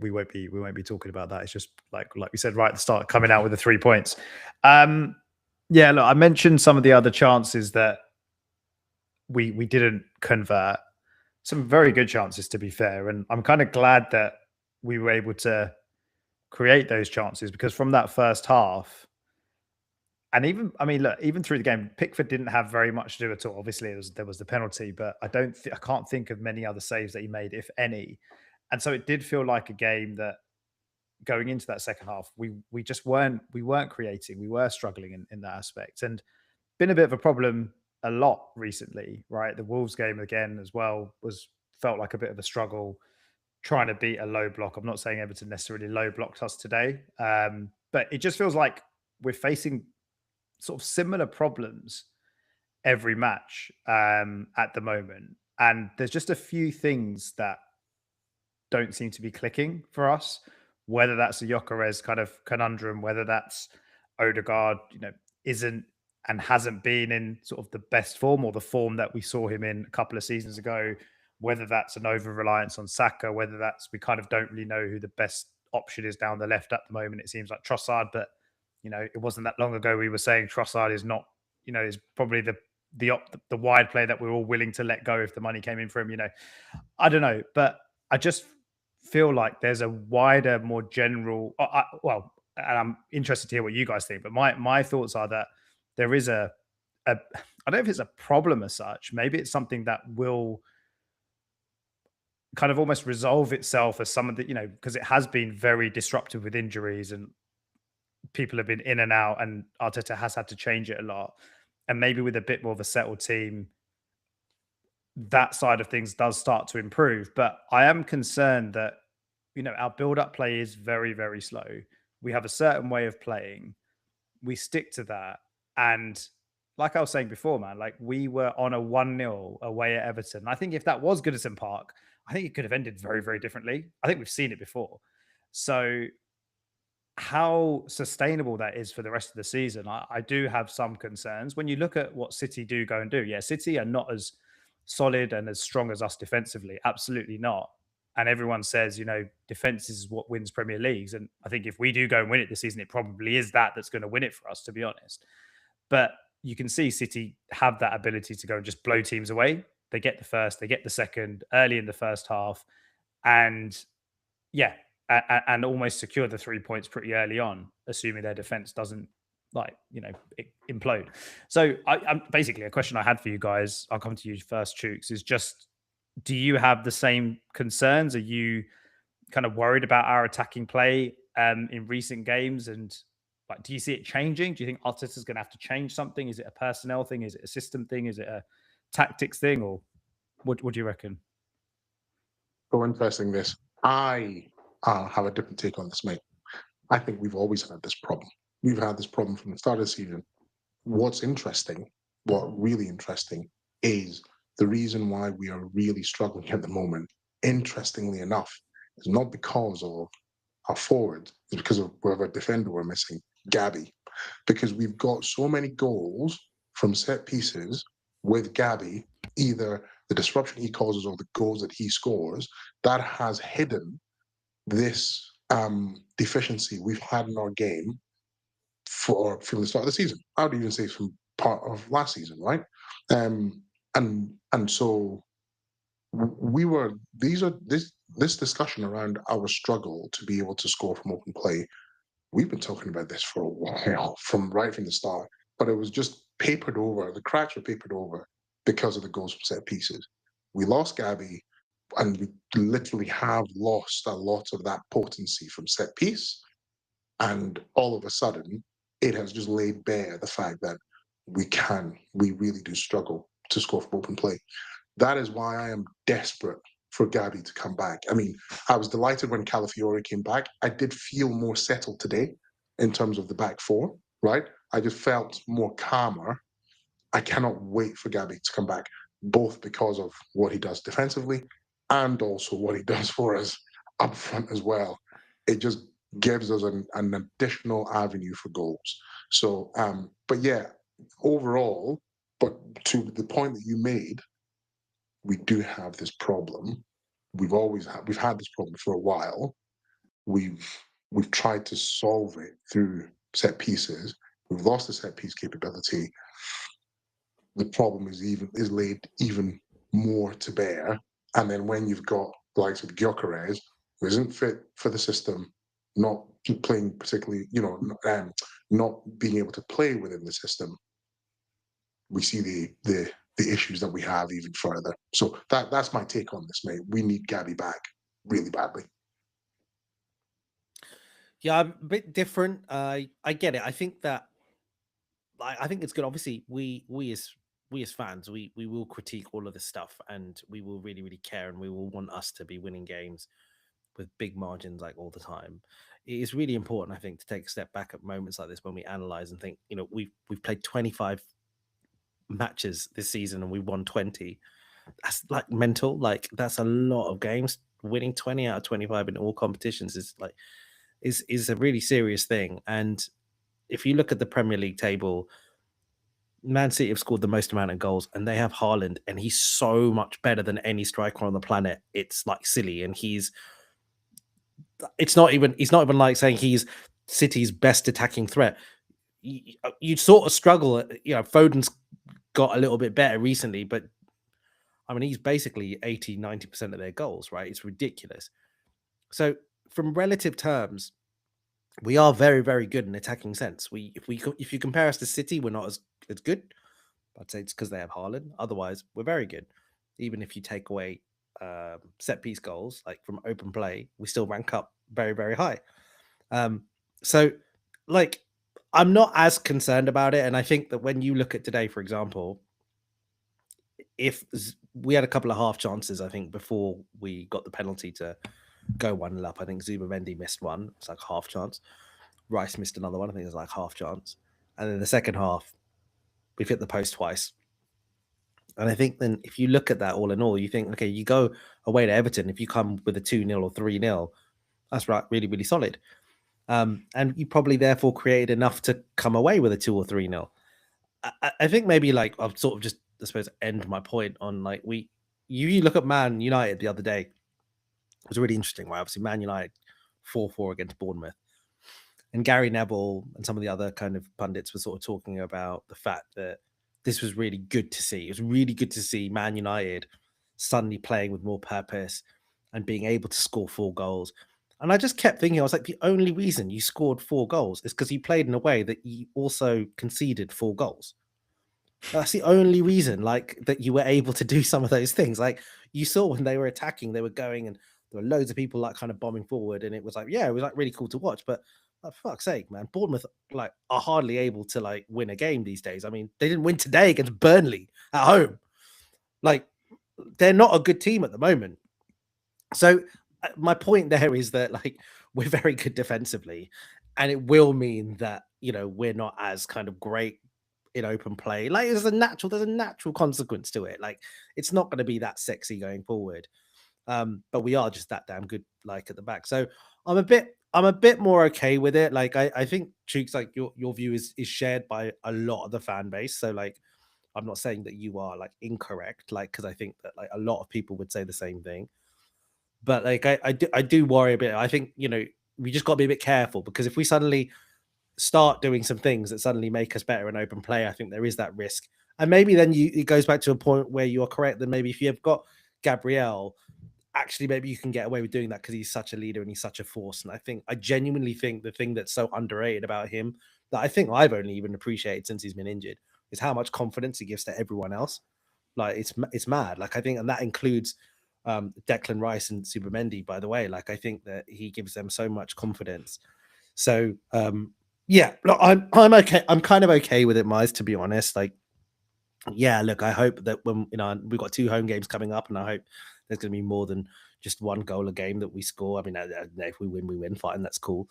we won't be talking about that. It's just like we said right at the start, coming out with the 3 points. Yeah, look, I mentioned some of the other chances that we didn't convert. Some very good chances, to be fair, and I'm kind of glad that we were able to create those chances, because from that first half, and even through the game, Pickford didn't have very much to do at all. Obviously, there was the penalty, but I can't think of many other saves that he made, if any. And so it did feel like a game that, going into that second half, we just weren't creating. We were struggling in that aspect, and been a bit of a problem a lot recently, right? The Wolves game again as well felt like a bit of a struggle trying to beat a low block. I'm not saying Everton necessarily low blocked us today, but it just feels like we're facing sort of similar problems every match at the moment, and there's just a few things that don't seem to be clicking for us. Whether that's a Gyökeres kind of conundrum, whether that's Odegaard, isn't and hasn't been in sort of the best form or the form that we saw him in a couple of seasons ago, whether that's an over reliance on Saka, whether that's we kind of don't really know who the best option is down the left at the moment. It seems like Trossard, but it wasn't that long ago we were saying Trossard is not, is probably the wide player that we're all willing to let go if the money came in for him. I don't know, but I just feel like there's a wider, more general. And I'm interested to hear what you guys think. But my thoughts are that there is I don't know if it's a problem as such. Maybe it's something that will kind of almost resolve itself as some of the, because it has been very disruptive with injuries and people have been in and out, and Arteta has had to change it a lot. And maybe with a bit more of a settled team, that side of things does start to improve. But I am concerned that, our build-up play is very, very slow. We have a certain way of playing. We stick to that. And like I was saying before, man, like we were on a 1-0 away at Everton. I think if that was Goodison Park, I think it could have ended very, very differently. I think we've seen it before. So how sustainable that is for the rest of the season, I do have some concerns. When you look at what City do go and do, yeah, City are not as solid and as strong as us defensively. Absolutely not. And everyone says, defense is what wins Premier Leagues. And I think if we do go and win it this season, it probably is that's going to win it for us, to be honest. But you can see City have that ability to go and just blow teams away. They get the first, they get the second early in the first half. And yeah, and almost secure the 3 points pretty early on, assuming their defense doesn't implode. So I'm basically a question I had for you guys. I'll come to you first, Chooks, is just, do you have the same concerns? Are you kind of worried about our attacking play in recent games? And do you see it changing? Do you think Arteta's going to have to change something? Is it a personnel thing? Is it a system thing? Is it a tactics thing? Or what do you reckon? So interesting this. I have a different take on this, mate. I think we've always had this problem. We've had this problem from the start of the season. What's really interesting is the reason why we are really struggling at the moment, interestingly enough, is not because of our forward, it's because of whatever defender we're missing, Gabby. Because we've got so many goals from set pieces with Gabby, either the disruption he causes or the goals that he scores, that has hidden this deficiency we've had in our game from the start of the season. I would even say from part of last season, right? And so this discussion around our struggle to be able to score from open play. We've been talking about this for a while, from the start, but it was just papered over. The cracks were papered over because of the goals from set pieces. We lost Gabby, and we literally have lost a lot of that potency from set piece. And all of a sudden, it has just laid bare the fact that we really do struggle to score from open play. That is why I am desperate for Gabby to come back. I mean, I was delighted when Calafiori came back. I did feel more settled today in terms of the back four, right? I just felt more calmer. I cannot wait for Gabby to come back, both because of what he does defensively and also what he does for us up front as well. It just gives us an additional avenue for goals. So, but yeah, overall, but to the point that you made, we do have this problem. We've had this problem for a while. We've tried to solve it through set pieces. We've lost the set piece capability. The problem is laid even more to bear. And then when you've got the likes of Gyökeres, who isn't fit for the system, not playing particularly, not being able to play within the system, we see the issues that we have even further. So that's my take on this, mate. We need Gabby back really badly. Yeah, I'm a bit different. I get it. I think that I think it's good. Obviously, we as fans, we will critique all of this stuff, and we will really, really care, and we will want us to be winning games with big margins like all the time. It is really important, I think, to take a step back at moments like this when we analyze and think, we've played 25 matches this season and we won 20. That's like mental. Like, that's a lot of games. Winning 20 out of 25 in all competitions is a really serious thing. And if you look at the Premier League table, Man City have scored the most amount of goals, and they have Haaland, and he's so much better than any striker on the planet. It's like silly, and he's not even like saying he's City's best attacking threat. You sort of struggle. Foden's got a little bit better recently, but I mean, he's basically 80-90% of their goals, right? It's ridiculous. So from relative terms, we are very, very good in attacking sense. If you compare us to City, we're not as good. I'd say it's because they have Haaland. Otherwise, we're very good. Even if you take away set piece goals, like from open play, we still rank up very, very high. So, like, I'm not as concerned about it. And I think that when you look at today, for example, if we had a couple of half chances, I think, before we got the penalty to go 1-0 up. I think Zubimendi missed one. It's like half chance. Rice missed another one. I think it was like half chance. And then the second half, we've hit the post twice. And I think then if you look at that all in all, you think, okay, you go away to Everton. If you come with a 2-0 or 3-0, that's right, really, really solid. And you probably therefore created enough to come away with a 2 or 3-0. I think maybe like I'll sort of just, I suppose, end my point on like you look at Man United the other day. It was really interesting, right? Obviously, Man United 4-4 against Bournemouth. And Gary Neville and some of the other kind of pundits were sort of talking about the fact that this was really good to see. It was really good to see Man United suddenly playing with more purpose and being able to score 4 goals. And I just kept thinking, I was like, the only reason you scored 4 goals is because you played in a way that you also conceded 4 goals. That's the only reason, like, that you were able to do some of those things. Like, you saw when they were attacking, they were going and there were loads of people like kind of bombing forward, and it was like, yeah, it was like really cool to watch. But for fuck's sake, man, Bournemouth like are hardly able to like win a game these days. I mean, they didn't win today against Burnley at home. Like, they're not a good team at the moment. So my point there is that like we're very good defensively, and it will mean that we're not as kind of great in open play. Like there's a natural consequence to it. Like it's not going to be that sexy going forward. But we are just that damn good, like at the back. So I'm a bit more okay with it. Like I think Cheeks, like your view is shared by a lot of the fan base. So like I'm not saying that you are like incorrect, like because I think that like a lot of people would say the same thing. But like I do worry a bit. I think we just got to be a bit careful, because if we suddenly start doing some things that suddenly make us better in open play, I think there is that risk. And maybe then it goes back to a point where you're correct that maybe if you have got Gabriel, actually maybe you can get away with doing that because he's such a leader and he's such a force. And I genuinely think the thing that's so underrated about him, that I think I've only even appreciated since he's been injured, is how much confidence he gives to everyone else. Like it's mad. Like I think, and that includes Declan Rice and Zubimendi, by the way. Like I think that he gives them so much confidence. So yeah, look, I'm okay. I'm kind of okay with it, Mize, to be honest. Like, yeah, look, I hope that when we've got 2 home games coming up, and I hope there's going to be more than just 1 goal a game that we score. I mean, if we win, fine, that's cool.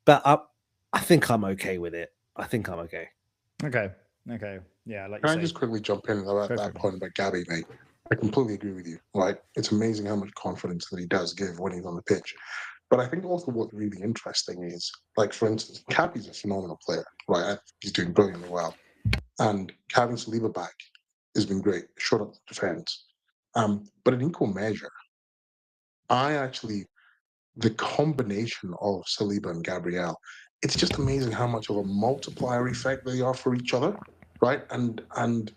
But I think I'm okay with it. I think I'm okay. Okay. Yeah, like Can I just quickly jump in about that point about Gabby, mate? I completely agree with you. Right, it's amazing how much confidence that he does give when he's on the pitch. But I think also what's really interesting is, like, for instance, Gabby's a phenomenal player, right? He's doing brilliantly well. And having Saliba back has been great, short up the defense. But in equal measure, the combination of Saliba and Gabriel, it's just amazing how much of a multiplier effect they are for each other, right? And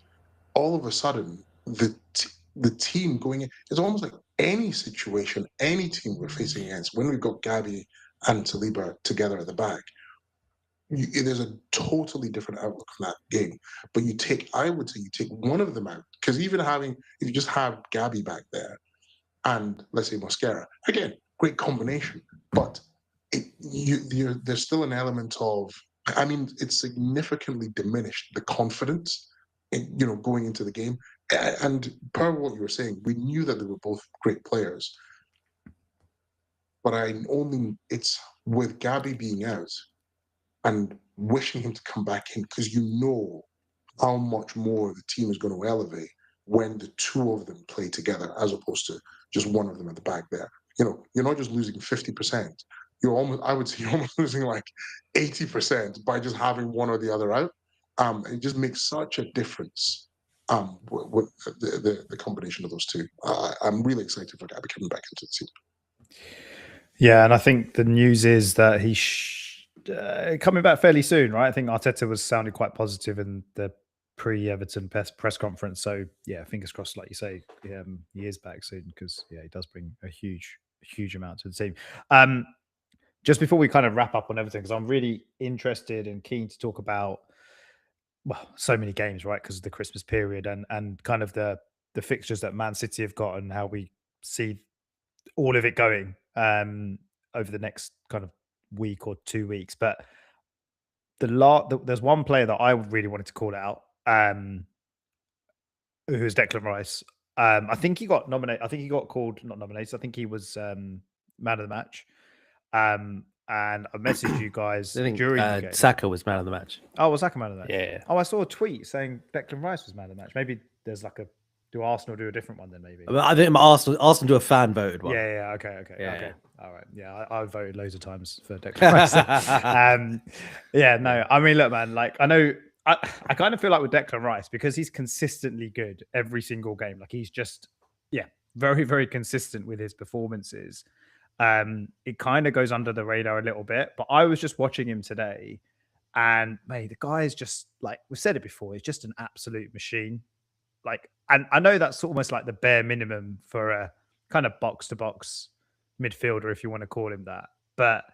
all of a sudden, the team going in, it's almost like any situation, any team we're facing against, when we've got Gabby and Saliba together at the back, there's a totally different outlook on that game. But I would say you take one of them out, because even if you just have Gabby back there and let's say Mosquera, again, great combination, but there's still an element of, I mean, it's significantly diminished the confidence going into the game. And part of what you were saying, we knew that they were both great players, but it's with Gabby being out and wishing him to come back in, because you know how much more the team is going to elevate when the 2 of them play together, as opposed to just one of them at the back there. You're not just losing 50%, I would say you're almost losing like 80% by just having one or the other out. It just makes such a difference with the combination of those two. I'm really excited for Gabby coming back into the team. Yeah, and I think the news is that he's coming back fairly soon, right? I think Arteta was sounding quite positive in the pre-Everton press conference. So yeah, fingers crossed, like you say, he is back soon because yeah, he does bring a huge amount to the team. Just before we kind of wrap up on everything, because I'm really interested and keen to talk about so many games, right? Because of the Christmas period and kind of the fixtures that Man City have got and how we see all of it going over the next kind of week or 2 weeks. But there's one player that I really wanted to call out, who's Declan Rice. I think he got nominated. I think he got called, not nominated. I think he was man of the match. And I messaged you guys I think during the game. Saka was man of the match. Oh, was Saka man of the match? Yeah. Oh, I saw a tweet saying Declan Rice was man of the match. Maybe there's like do Arsenal do a different one then? Maybe. I think Arsenal do a fan voted one. Yeah. Okay. Yeah. All right. Yeah, I voted loads of times for Declan Rice. Yeah. No. I mean, look, man. Like, I know. I kind of feel like with Declan Rice, because he's consistently good every single game. Like, he's just very, very consistent with his performances. It kind of goes under the radar a little bit. But I was just watching him today, and mate, the guy is just, like we've said it before, he's just an absolute machine. Like, and I know that's almost like the bare minimum for a kind of box to box midfielder, if you want to call him that. But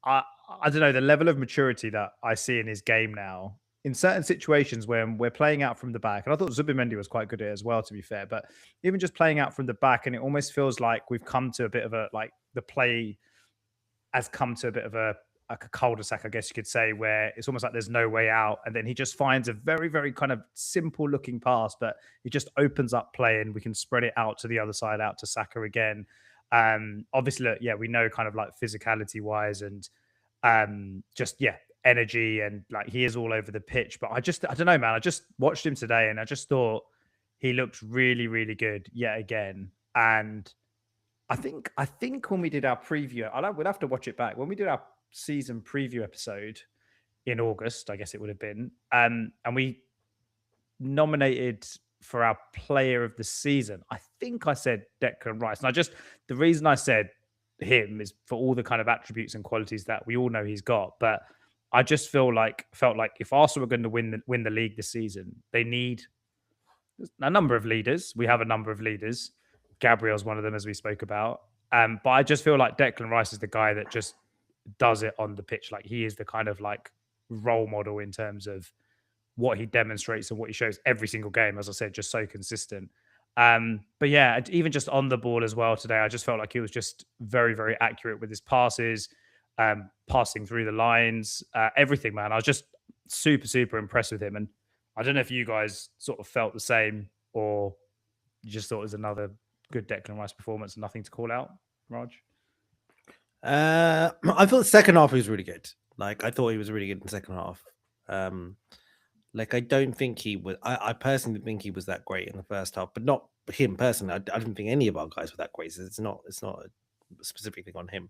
I don't know, the level of maturity that I see in his game now in certain situations when we're playing out from the back, and I thought Zubimendi was quite good at it as well, to be fair, but even just playing out from the back, and it almost feels like we've come to a bit of a, like, the play has come to a bit of a cul-de-sac, I guess you could say, where it's almost like there's no way out. And then he just finds a very, very kind of simple looking pass, but he just opens up play and we can spread it out to the other side, out to Saka again. Obviously, we know kind of like physicality wise and just, energy, and like he is all over the pitch. But I don't know, man. I just watched him today and I just thought he looked really, really good yet again. And I think when we did our preview, we'll have to watch it back. When we did our season preview episode in August, I guess it would have been, and we nominated for our player of the season, I think I said Declan Rice. And the reason I said him is for all the kind of attributes and qualities that we all know he's got. But I just felt like if Arsenal were going to win the league this season, they need a number of leaders. We have a number of leaders. Gabriel's one of them, as we spoke about. But I just feel like Declan Rice is the guy that just does it on the pitch. Like, he is the kind of like role model in terms of what he demonstrates and what he shows every single game. As I said, just so consistent. But yeah, even just on the ball as well today, I just felt like he was just very, very accurate with his passes, passing through the lines, everything, man. I was just super, super impressed with him. And I don't know if you guys sort of felt the same, or you just thought it was another good Declan Rice performance and nothing to call out, Raj? I thought the second half he was really good. Like, I thought he was really good in the second half. Like, I don't think he was. I personally think he was that great in the first half, but not him personally. I don't think any of our guys were that great. So it's not a specific thing on him.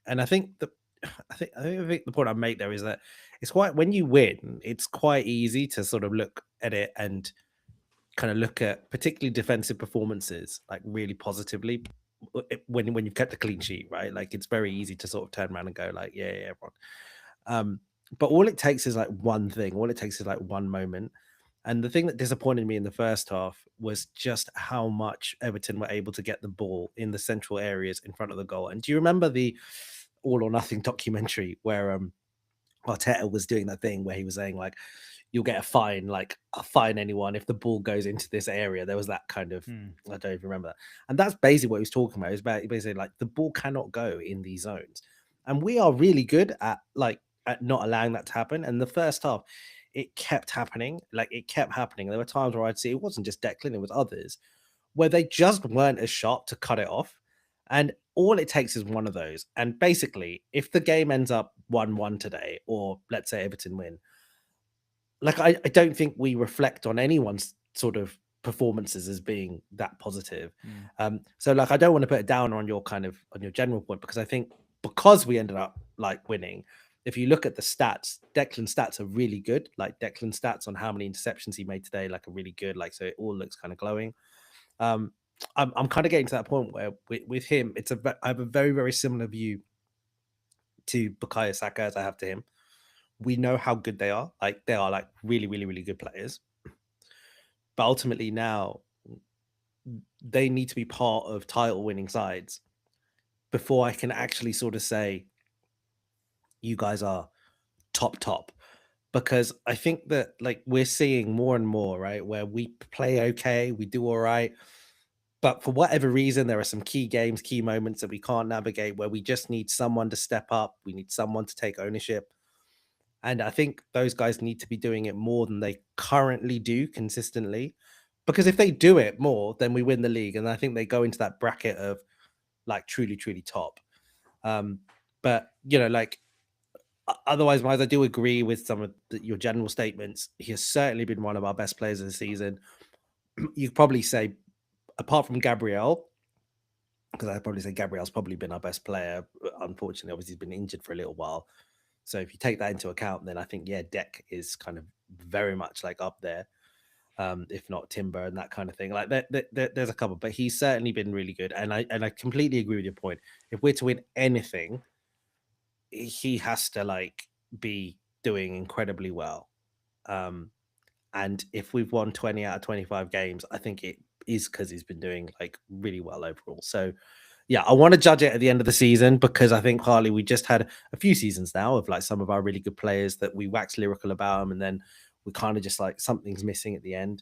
And I think the point I make there is that it's quite, when you win, it's quite easy to sort of look at it and kind of look at particularly defensive performances like really positively when you've kept a clean sheet, right? Like, it's very easy to sort of turn around and go like, yeah, everyone. But all it takes is like one thing. All it takes is like one moment. And the thing that disappointed me in the first half was just how much Everton were able to get the ball in the central areas in front of the goal. And do you remember the All or Nothing documentary where Arteta was doing that thing where he was saying like, you'll get a fine, like I'll fine anyone if the ball goes into this area. There was that kind of, I don't even remember that. And that's basically what he was talking about. It was about basically like the ball cannot go in these zones. And we are really good at not allowing that to happen. And the first half, it kept happening. Like, it kept happening. There were times where I'd see it wasn't just Declan, it was others, where they just weren't as sharp to cut it off. And all it takes is one of those. And basically, if the game ends up 1-1 today, or let's say Everton win, like, I don't think we reflect on anyone's sort of performances as being that positive. So like, I don't want to put it down on your general point, because I think because we ended up like winning. If you look at the stats, Declan's stats are really good. Like Declan's stats on how many interceptions he made today, like are really good. Like, so it all looks kind of glowing. I'm kind of getting to that point where with him, I have a very, very similar view to Bukayo Saka as I have to him. We know how good they are. Like they are like really, really, really good players. But ultimately now they need to be part of title winning sides before I can actually sort of say you guys are top. Because I think that like we're seeing more and more, right, where we play okay, we do all right, but for whatever reason, there are some key games, key moments that we can't navigate where we just need someone to step up. We need someone to take ownership. And I think those guys need to be doing it more than they currently do consistently. Because if they do it more, then we win the league. And I think they go into that bracket of like truly, truly top. But, you know, like, otherwise, Miles, I do agree with some of your general statements. He has certainly been one of our best players of the season. You could probably say, apart from Gabriel, because I'd probably say Gabriel's probably been our best player. Unfortunately, obviously, he's been injured for a little while. So if you take that into account, then I think, yeah, Deck is kind of very much like up there, if not Timber and that kind of thing. Like there's a couple, but he's certainly been really good. And I completely agree with your point. If we're to win anything, he has to like be doing incredibly well. And if we've won 20 out of 25 games, I think it is because he's been doing like really well overall. So yeah, I want to judge it at the end of the season because I think partly we just had a few seasons now of like some of our really good players that we wax lyrical about them, and then we kind of just like something's missing at the end.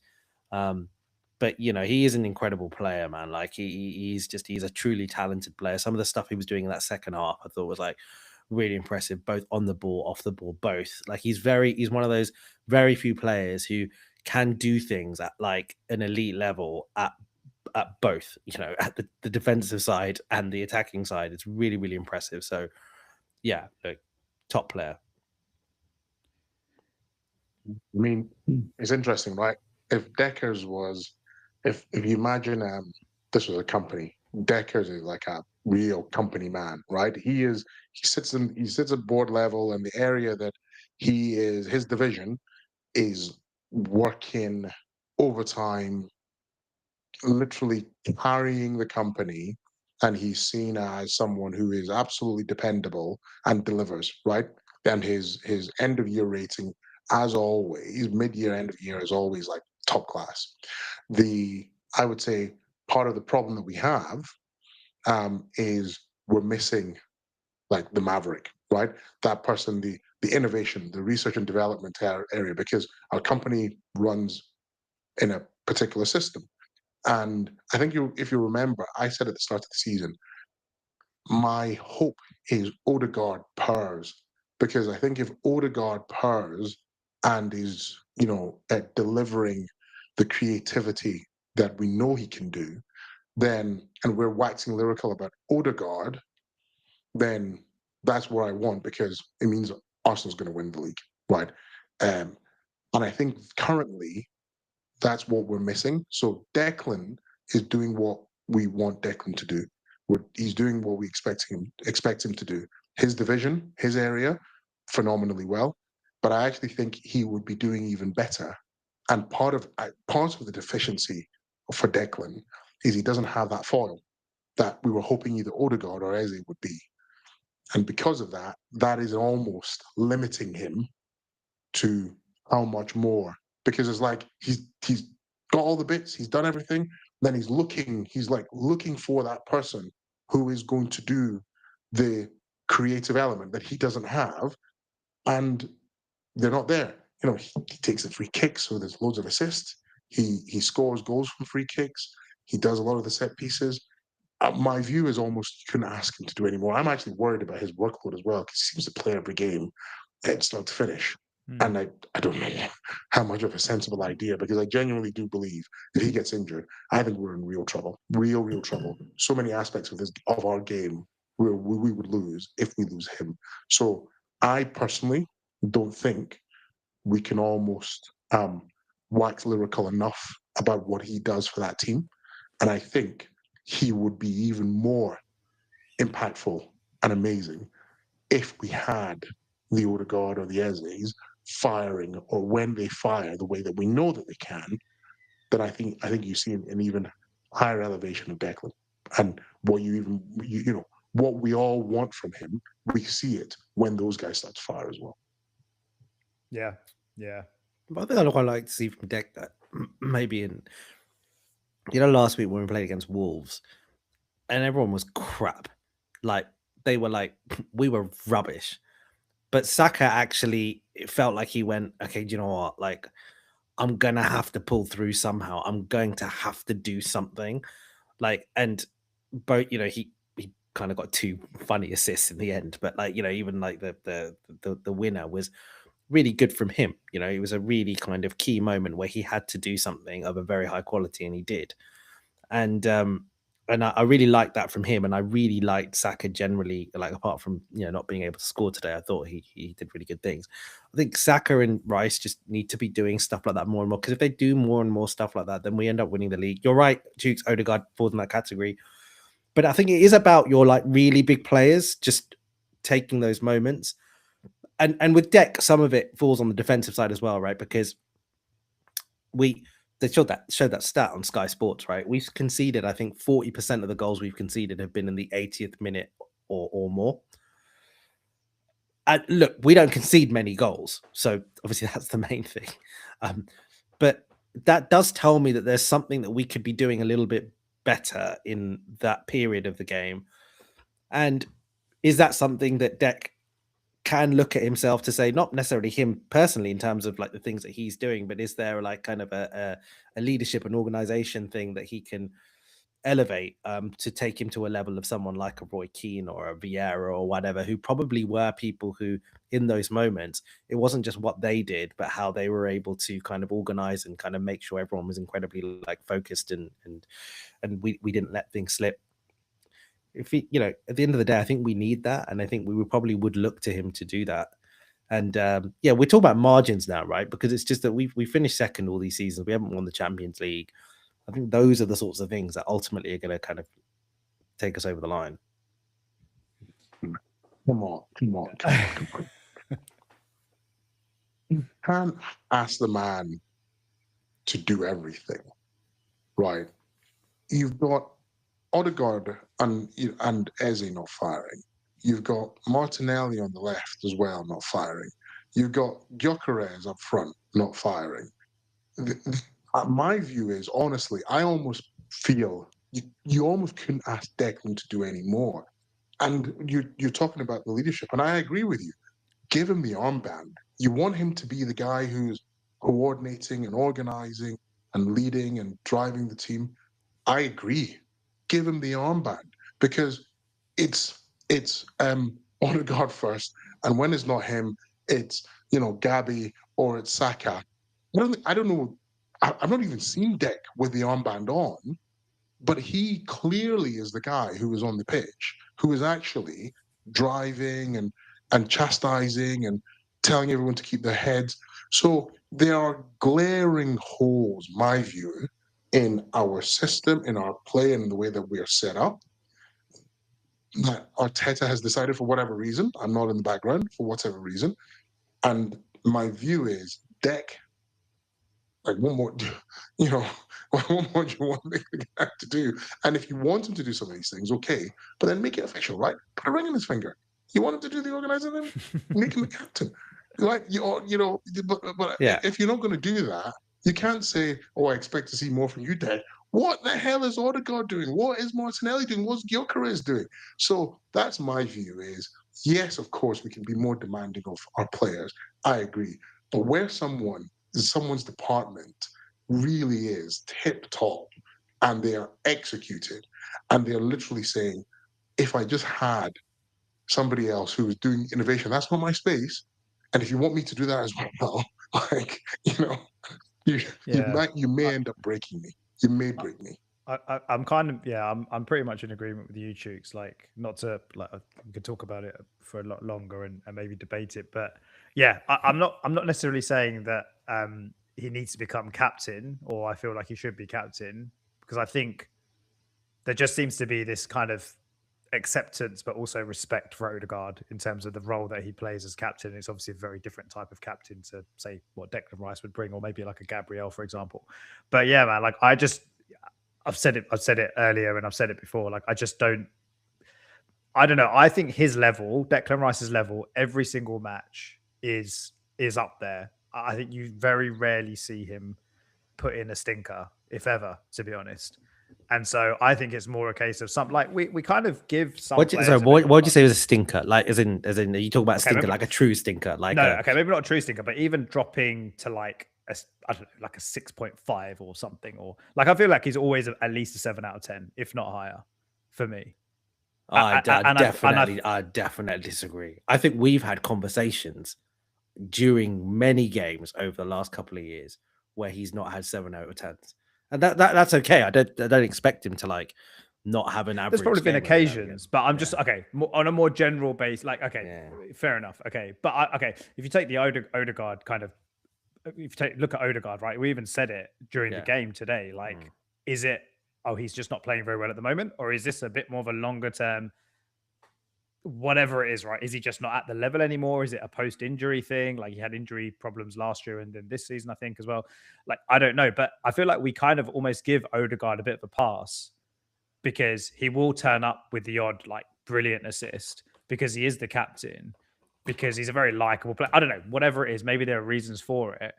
But you know, he is an incredible player, man. Like he's a truly talented player. Some of the stuff he was doing in that second half, I thought was like really impressive, both on the ball, off the ball, both. Like he's one of those very few players who can do things at like an elite level at both, you know, at the defensive side and the attacking side. It's really, really impressive. So yeah, look, top player. I mean, it's interesting, right? If Deckers was, if you imagine this was a company, Deckers is like a real company man, right? He sits at board level, and the area that his division is working overtime, literally carrying the company, and he's seen as someone who is absolutely dependable and delivers, right? And his end of year rating, as always, mid year, end of year, is always like top class. I would say part of the problem that we have is we're missing like the maverick, right? That person, the innovation, the research and development area, because our company runs in a particular system. And I think if you remember, I said at the start of the season, my hope is Odegaard purrs, because I think if Odegaard purrs and is, at delivering the creativity that we know he can do, then, and we're waxing lyrical about Odegaard, then that's what I want, because it means Arsenal's going to win the league, right? And I think currently that's what we're missing. So Declan is doing what we want Declan to do. He's doing what we expect him to do. His division, his area, phenomenally well. But I actually think he would be doing even better. And part of the deficiency for Declan is he doesn't have that foil that we were hoping either Odegaard or Eze would be. And because of that, that is almost limiting him to how much more, because it's like he's got all the bits, he's done everything, then he's looking for that person who is going to do the creative element that he doesn't have, and they're not there. He takes the free kicks, so there's loads of assists. He scores goals from free kicks. He does a lot of the set pieces. My view is almost you couldn't ask him to do any more. I'm actually worried about his workload as well, because he seems to play every game start to finish. And I don't know how much of a sensible idea, because I genuinely do believe if he gets injured, I think we're in real trouble, real trouble. So many aspects of our game we would lose if we lose him. So I personally don't think we can almost wax lyrical enough about what he does for that team. And I think he would be even more impactful and amazing if we had the Odegaard or the Ezes firing, or when they fire the way that we know that they can, then I think you see an even higher elevation of Declan, and what you know what we all want from him, we see it when those guys start to fire as well. Yeah, yeah, But I think I'd quite like to see from Deck that maybe in last week when we played against Wolves and everyone was crap, like they were like we were rubbish, but Saka actually it felt like he went, okay, do you know what, like I'm gonna have to pull through somehow. I'm going to have to do something. Like, and both, he kind of got 2 funny assists in the end, but like, even like the winner was really good from him. It was a really kind of key moment where he had to do something of a very high quality, and he did. And I really liked that from him, and I really liked Saka generally. Like apart from not being able to score today, I thought he did really good things. I think Saka and Rice just need to be doing stuff like that more and more, because if they do more and more stuff like that, then we end up winning the league. You're right, Dukes, Odegaard falls in that category, but I think it is about your like really big players just taking those moments. And with Deck, some of it falls on the defensive side as well, right? Because they showed that stat on Sky Sports, right? We've conceded, I think 40% of the goals we've conceded have been in the 80th minute or more. And look, we don't concede many goals, so obviously that's the main thing. But that does tell me that there's something that we could be doing a little bit better in that period of the game. And is that something that Deck can look at himself to say, not necessarily him personally in terms of like the things that he's doing, but is there like kind of a leadership and organization thing that he can elevate to take him to a level of someone like a Roy Keane or a Vieira or whatever, who probably were people who in those moments, it wasn't just what they did, but how they were able to kind of organize and kind of make sure everyone was incredibly like focused and we didn't let things slip. If he, at the end of the day, I think we need that, and I think we probably would look to him to do that. And we're talking about margins now, right? Because it's just that we finished second all these seasons. We haven't won the Champions League. I think those are the sorts of things that ultimately are going to kind of take us over the line. Come on. You can't ask the man to do everything, right? You've got Odegaard and Eze not firing. You've got Martinelli on the left as well, not firing. You've got Gyökeres up front, not firing. My view is, honestly, I almost feel you almost couldn't ask Declan to do any more. And you're talking about the leadership, and I agree with you. Give him the armband. You want him to be the guy who's coordinating and organizing and leading and driving the team. I agree. Give him the armband, because it's Odegaard first, and when it's not him, it's Gabby or it's Saka. I don't know. I've not even seen Deck with the armband on, but he clearly is the guy who is on the pitch, who is actually driving and chastising and telling everyone to keep their heads. So there are glaring holes, my view, in our system, in our play, and in the way that we are set up, that Arteta has decided for whatever reason. I'm not in the background for whatever reason. And my view is Deck, like one more, one more you want the guy to do. And if you want him to do some of these things, okay, but then make it official, right? Put a ring in his finger. You want him to do the organizing, then make him the captain. Like but Yeah. if you're not going to do that, you can't say, "Oh, I expect to see more from you, Dad." What the hell is Odegaard doing? What is Martinelli doing? What's Gyökeres doing? So that's my view. Is yes, of course, we can be more demanding of our players. I agree, but where someone's department really is tip top, and they are executed, and they're literally saying, "If I just had somebody else who was doing innovation, that's not my space. And if you want me to do that as well, like you may end up breaking me. You may break me." I'm kind of I'm pretty much in agreement with you, Chooks. Like, not to we could talk about it for a lot longer and maybe debate it, but I'm not necessarily saying that he needs to become captain, or I feel like he should be captain, because I think there just seems to be this kind of acceptance, but also respect for Odegaard in terms of the role that he plays as captain. It's obviously a very different type of captain to say what Declan Rice would bring, or maybe like a Gabriel, for example. But yeah, man, like I've said it earlier and I've said it before. Like I don't know. I think his level, Declan Rice's level, every single match is up there. I think you very rarely see him put in a stinker, if ever, to be honest. And so I think it's more a case of something like we kind of give some. What would you say was a stinker? Like, as in, you talk about a stinker, like a true stinker, like maybe not a true stinker, but even dropping to like I don't know, like a 6.5 or something, or like I feel like he's always at least a 7 out of 10, if not higher, for me. I definitely disagree. I think we've had conversations during many games over the last couple of years where he's not had 7 out of 10s, and that's okay. I don't expect him to like not have an average. There's probably been occasions, but I'm just okay on a more general base. Like fair enough. Okay, but if you take the Odegaard kind of, if you look at Odegaard, right? We even said it during the game today. Like, is it? Oh, he's just not playing very well at the moment, or is this a bit more of a longer term? Whatever it is, right? Is he just not at the level anymore? Is it a post-injury thing? Like he had injury problems last year and then this season, I think, as well. Like, I don't know, but I feel like we kind of almost give Odegaard a bit of a pass because he will turn up with the odd, like, brilliant assist because he is the captain, because he's a very likable player. I don't know, whatever it is, maybe there are reasons for it.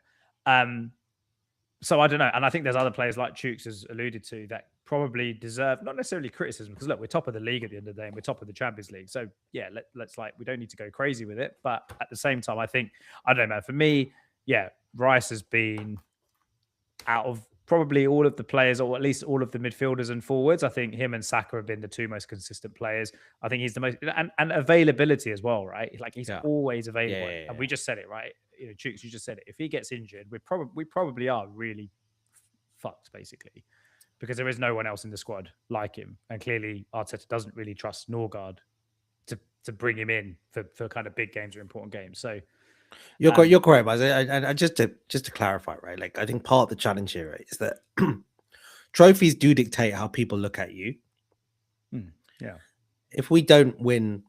So I don't know. And I think there's other players like Chooks has alluded to that probably deserve not necessarily criticism, because look, we're top of the league at the end of the day and we're top of the Champions League. So yeah, let's like, we don't need to go crazy with it. But at the same time, I think, I don't know, for me, yeah, Rice has been out of probably all of the players, or at least all of the midfielders and forwards. I think him and Saka have been the two most consistent players. I think he's the most, and availability as well, right? Like he's always available. And we just said it, right? You know, Chooks, you just said it. If he gets injured, we probably are really fucked, basically, because there is no one else in the squad like him, and clearly Arteta doesn't really trust Norgard to bring him in for kind of big games or important games. So you're correct, but and just to clarify, right? Like I think part of the challenge here, right, is that trophies do dictate how people look at you. Yeah. If we don't win,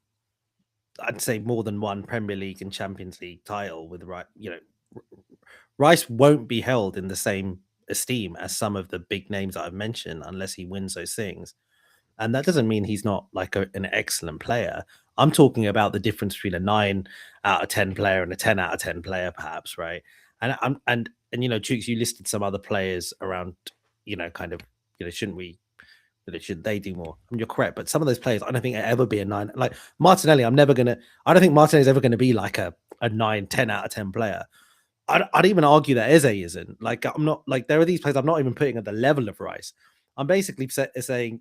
I'd say more than one Premier League and Champions League title with Rice won't be held in the same esteem as some of the big names that I've mentioned unless he wins those things. And that doesn't mean he's not like an excellent player. I'm talking about the difference between a 9 out of 10 player and a 10 out of 10 player, perhaps, right? And Chooks, you listed some other players around, should they do more? I mean, you're correct, but some of those players, I don't think it'll ever be a 9. Like Martinelli, I don't think Martinelli's ever going to be like a 9, 10 out of 10 player. I'd even argue that Eze isn't. Like, I'm not, like, there are these players I'm not even putting at the level of Rice. I'm basically saying,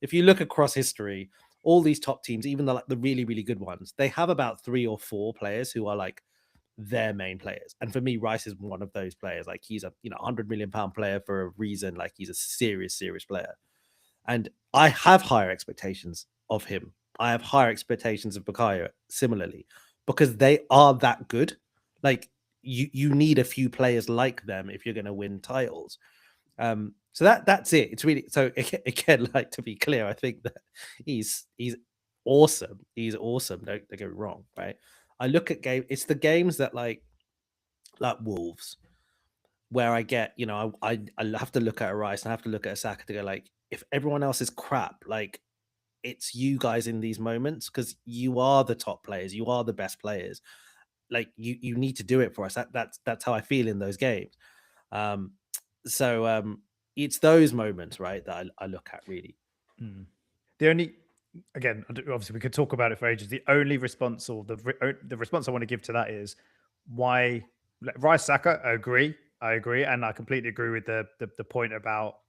if you look across history, all these top teams, even the really, really good ones, they have about 3 or 4 players who are like their main players. And for me, Rice is one of those players. Like he's a £100 million player for a reason. Like he's a serious player. And I have higher expectations of him. I have higher expectations of Bukayo similarly, because they are that good. Like you need a few players like them if you're going to win titles. So that's it. It's really, so again, like, to be clear, I think that he's awesome. He's awesome. Don't get me wrong, right? I look at it's the games that like Wolves, where I get, I have to look at a Rice and I have to look at a Saka to go like, if everyone else is crap, like it's you guys in these moments, because you are the top players, you are the best players. Like you need to do it for us. That's how I feel in those games. So it's those moments, right, that I look at really. The only, again, obviously we could talk about it for ages. The only response, or the response I want to give to that is why Rice, Saka. I agree, and I completely agree with the point about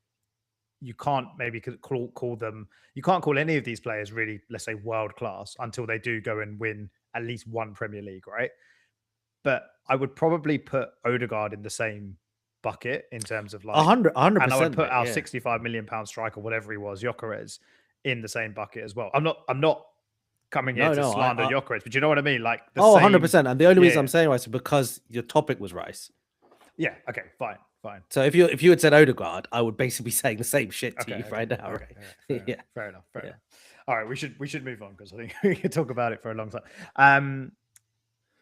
you can't maybe call them. You can't call any of these players really, let's say, world class until they do go and win at least one Premier League, right? But I would probably put Odegaard in the same bucket in terms of like 100%, and I would put our £65 million striker, whatever he was, Gyökeres, in the same bucket as well. I'm not coming here to slander Gyökeres, but you know what I mean? Like 100%. And the only reason I'm saying Rice is because your topic was Rice. Yeah. Okay. Fine. fine. So if you had said Odegaard, I would basically be saying the same shit to you right now. Okay, Right? yeah, fair enough. Yeah. Enough. All right, we should move on because I think we could talk about it for a long time.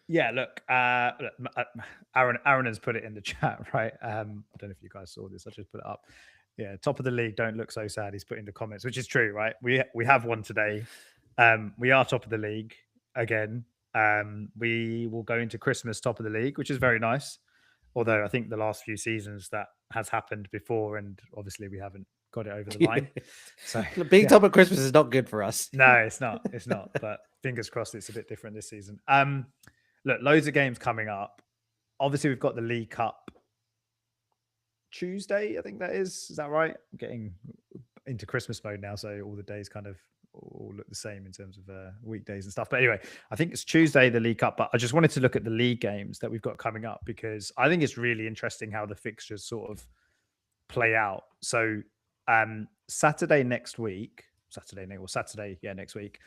Yeah, look, Aaron has put it in the chat, right? I don't know if you guys saw this. I just put it up. Yeah, top of the league. Don't look so sad. He's put in the comments, which is true, right? We have won today. We are top of the league again. We will go into Christmas top of the league, which is very nice. Although I think the last few seasons that has happened before, and obviously we haven't got it over the line. So being top at Christmas is not good for us. No, it's not. It's not. But fingers crossed, it's a bit different this season. Look, loads of games coming up. Obviously, we've got the League Cup Tuesday. I think that is. Is that right? I'm getting into Christmas mode now, so all the days kind of all look the same in terms of weekdays and stuff. But anyway, I think it's Tuesday, the League Cup. But I just wanted to look at the league games that we've got coming up because I think it's really interesting how the fixtures sort of play out. So Saturday next week, next week,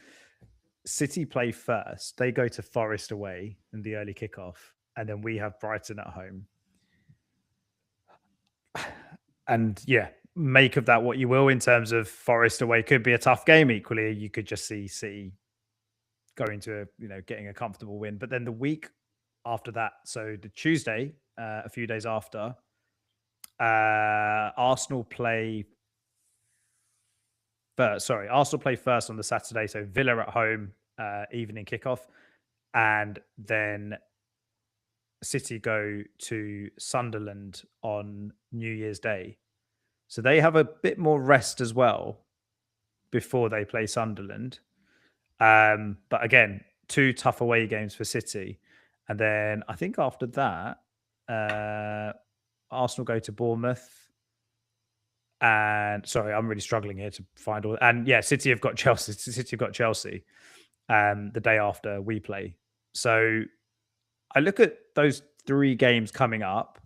City play first. They go to Forest away in the early kickoff, and then we have Brighton at home. And yeah, make of that what you will in terms of Forest away. Could be a tough game. Equally, you could just see City going to getting a comfortable win. But then the week after that, so the Tuesday, a few days after, Arsenal play first. Sorry, Arsenal play first on the Saturday. So Villa at home, evening kickoff, and then City go to Sunderland on New Year's Day. So they have a bit more rest as well before they play Sunderland. But again, 2 tough away games for City. And then I think after that, Arsenal go to Bournemouth. And sorry, I'm really struggling here to find all. And yeah, City have got Chelsea. City have got Chelsea the day after we play. So I look at those 3 games coming up.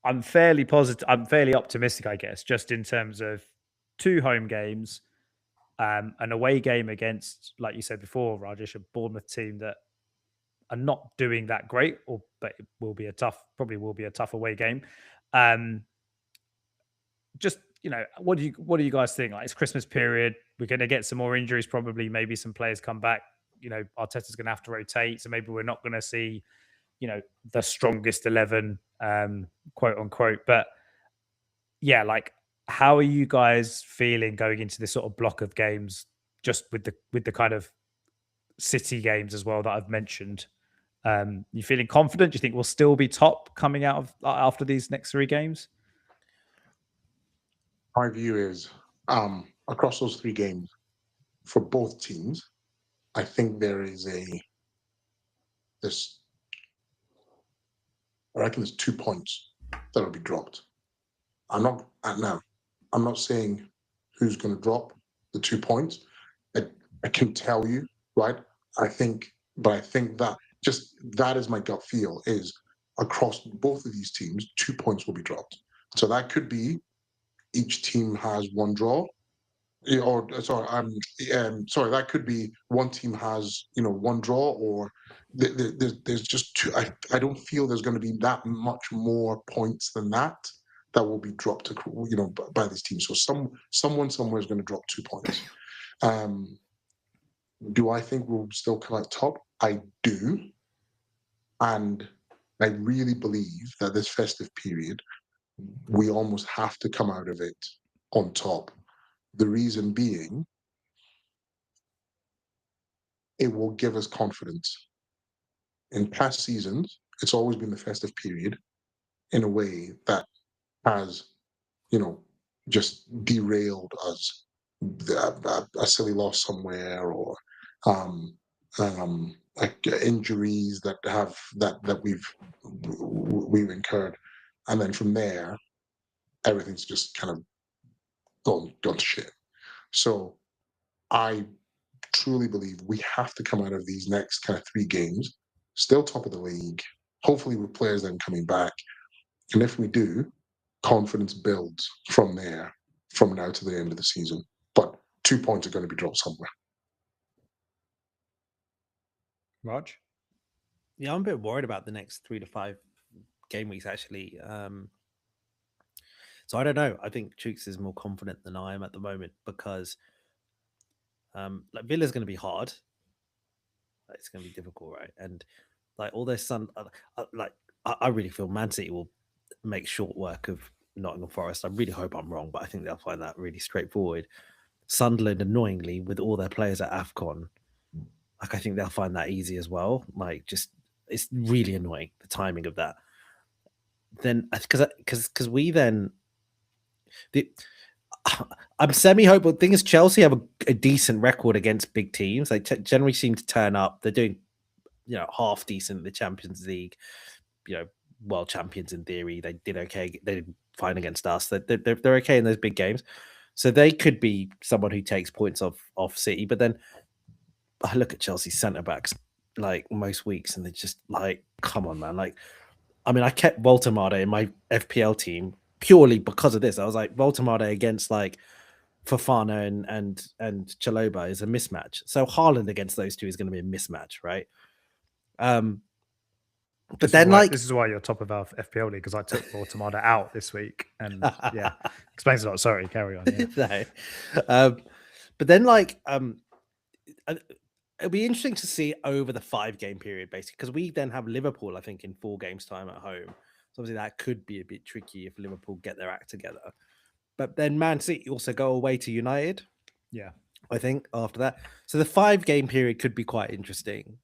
I'm fairly positive. I'm fairly optimistic, I guess, just in terms of 2 home games, an away game against, like you said before, Rajesh, a Bournemouth team that are not doing that great, but it will be probably will be a tough away game. Just what do you guys think? Like, it's Christmas period. We're going to get some more injuries, probably. Maybe some players come back. Arteta's going to have to rotate, so maybe we're not going to see the strongest 11, quote unquote. But yeah, like, how are you guys feeling going into this sort of block of games, just with the kind of City games as well that I've mentioned? You feeling confident? Do you think we'll still be top coming out of after these next 3 games? My view is across those 3 games for both teams, I think there is I reckon there's 2 points that'll be dropped. I'm not saying who's going to drop the 2 points. I can tell you, right? I think that that is my gut feel, is across both of these teams, 2 points will be dropped. So that could be each team has 1 draw, that could be one team has 1 draw, or there's just 2. I don't feel there's going to be that much more points than that will be dropped by these teams. So someone somewhere is going to drop 2 points. Do I think we'll still come out top? I do, and I really believe that this festive period, we almost have to come out of it on top. The reason being, it will give us confidence. In past seasons, it's always been the festive period in a way that has, just derailed us. A silly loss somewhere, or like injuries that we've incurred, and then from there, everything's just kind of gone to shit. So I truly believe we have to come out of these next kind of 3 games still top of the league, hopefully with players then coming back. And if we do, confidence builds from there, from now to the end of the season. But 2 points are going to be dropped somewhere. Raj? Yeah, I'm a bit worried about the next 3 to 5 game weeks actually. So I don't know. I think Chooks is more confident than I am at the moment because like Villa's going to be hard. It's going to be difficult, right? And like all those I really feel Man City will make short work of Nottingham Forest. I really hope I'm wrong, but I think they'll find that really straightforward. Sunderland, annoyingly, with all their players at AFCON, like I think they'll find that easy as well. Like, just it's really annoying the timing of that. Then because we then I'm semi hopeful. Thing is, Chelsea have a decent record against big teams. They generally seem to turn up. They're doing, half decent in the Champions League. World champions in theory. They did okay. They did fine against us. They're okay in those big games. So they could be someone who takes points off City. But then I look at Chelsea's centre backs like most weeks, and they're just like, come on, man. Like, I mean, I kept Voltemade in my FPL team purely because of this. I was like, Voltemade against like Fofana and Chaloba is a mismatch. So Haaland against those two is going to be a mismatch, right? But then, this is why you're top of our FPL league, because I took Voltemade out this week, and yeah, explains a lot. Sorry, carry on. Yeah. No. But then, like, it'll be interesting to see over the 5-game period, basically, because we then have Liverpool, I think, in 4 games' time at home. So obviously that could be a bit tricky if Liverpool get their act together. But then Man City also go away to United. Yeah, I think after that. So the 5-game period could be quite interesting.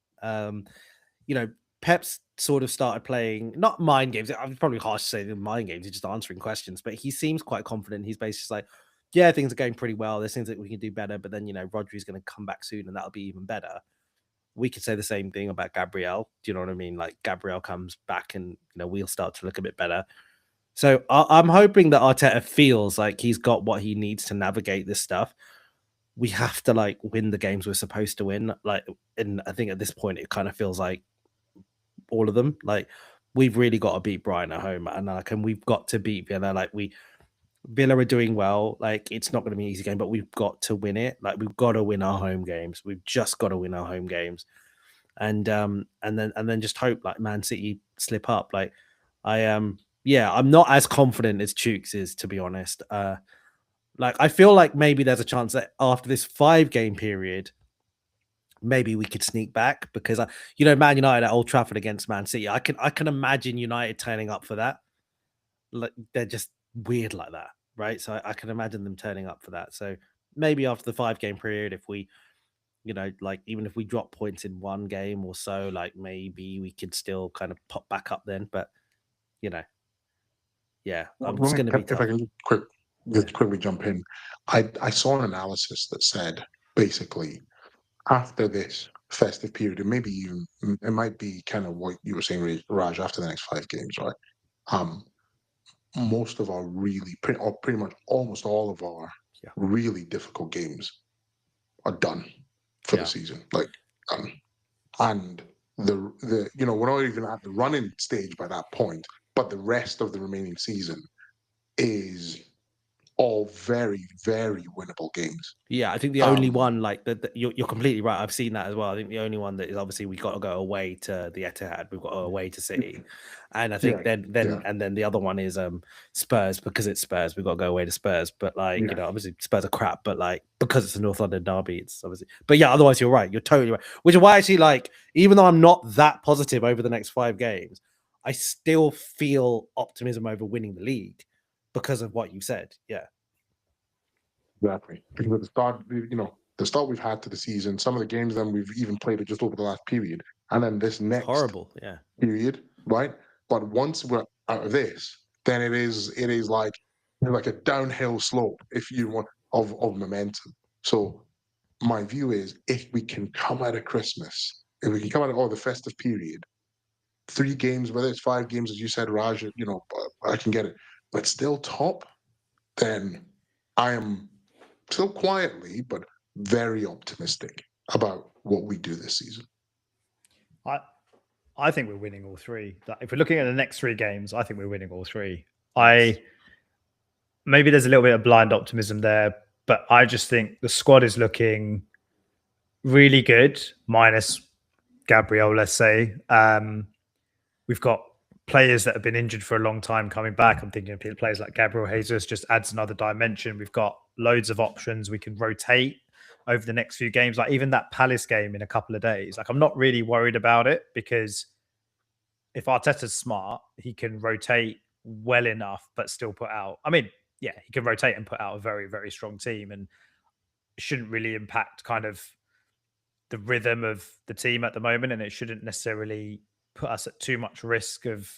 Pep's sort of started playing, not mind games. I'm probably harsh to say the mind games. He's just answering questions, but he seems quite confident. He's basically like, yeah, things are going pretty well. There's things that we can do better, but then, Rodri's going to come back soon and that'll be even better. We could say the same thing about Gabriel. Do you know what I mean? Like Gabriel comes back and, we'll start to look a bit better. So I'm hoping that Arteta feels like he's got what he needs to navigate this stuff. We have to like win the games we're supposed to win. Like, and I think at this point, it kind of feels like all of them. Like, we've really got to beat Brighton at home, and we've got to beat Villa. Like, Villa are doing well. Like, it's not going to be an easy game, but we've got to win it. Like, we've got to win our home games. We've just got to win our home games, and then just hope like Man City slip up. Like, I'm not as confident as Chooks is, to be honest. Like, I feel like maybe there's a chance that after this 5-game period, maybe we could sneak back because Man United at Old Trafford against Man City. I can imagine United turning up for that. Like, they're just weird like that, right? So I can imagine them turning up for that. So maybe after the 5-game period, if we, like even if we drop points in 1 game or so, like maybe we could still kind of pop back up then. But yeah, it's going to be tough. If I can quickly jump in, I saw an analysis that said basically after this festive period, and maybe even it might be kind of what you were saying, Raj, after the next 5 games, right? Most of our pretty much almost all of our really difficult games are done for the season, like done. And the we're not even at the running stage by that point, but the rest of the remaining season is all very, very winnable games. Yeah, I think the only one like that you're completely right. I've seen that as well. I think the only one that is obviously we got to go away to the Etihad. We've got to go away to City, and I think then the other one is Spurs, because it's Spurs. We've got to go away to Spurs. But like obviously Spurs are crap. But like because it's a North London derby, it's obviously. But yeah, otherwise you're right. You're totally right. Which is why actually like even though I'm not that positive over the next 5 games, I still feel optimism over winning the league because of what you said. Yeah. Exactly. Because at the start we've had to the season, some of the games then we've even played it just over the last period, and then this next period, right? But once we're out of this, then it is like a downhill slope, if you want, of momentum. So my view is, if we can come out of Christmas, if we can come out of the festive period, 3 games, whether it's 5 games, as you said, Raj, I can get it, but still top, then I am still quietly, but very optimistic about what we do this season. I think we're winning all 3. If we're looking at the next 3 games, I think we're winning all 3. Maybe there's a little bit of blind optimism there, but I just think the squad is looking really good, minus Gabriel, let's say. We've got players that have been injured for a long time coming back. I'm thinking of players like Gabriel Jesus just adds another dimension. We've got loads of options. We can rotate over the next few games. Like even that Palace game in a couple of days. Like I'm not really worried about it because if Arteta's smart, he can rotate well enough, but still put out. I mean, yeah, he can rotate and put out a very, very strong team, and it shouldn't really impact kind of the rhythm of the team at the moment, and it shouldn't necessarily put us at too much risk of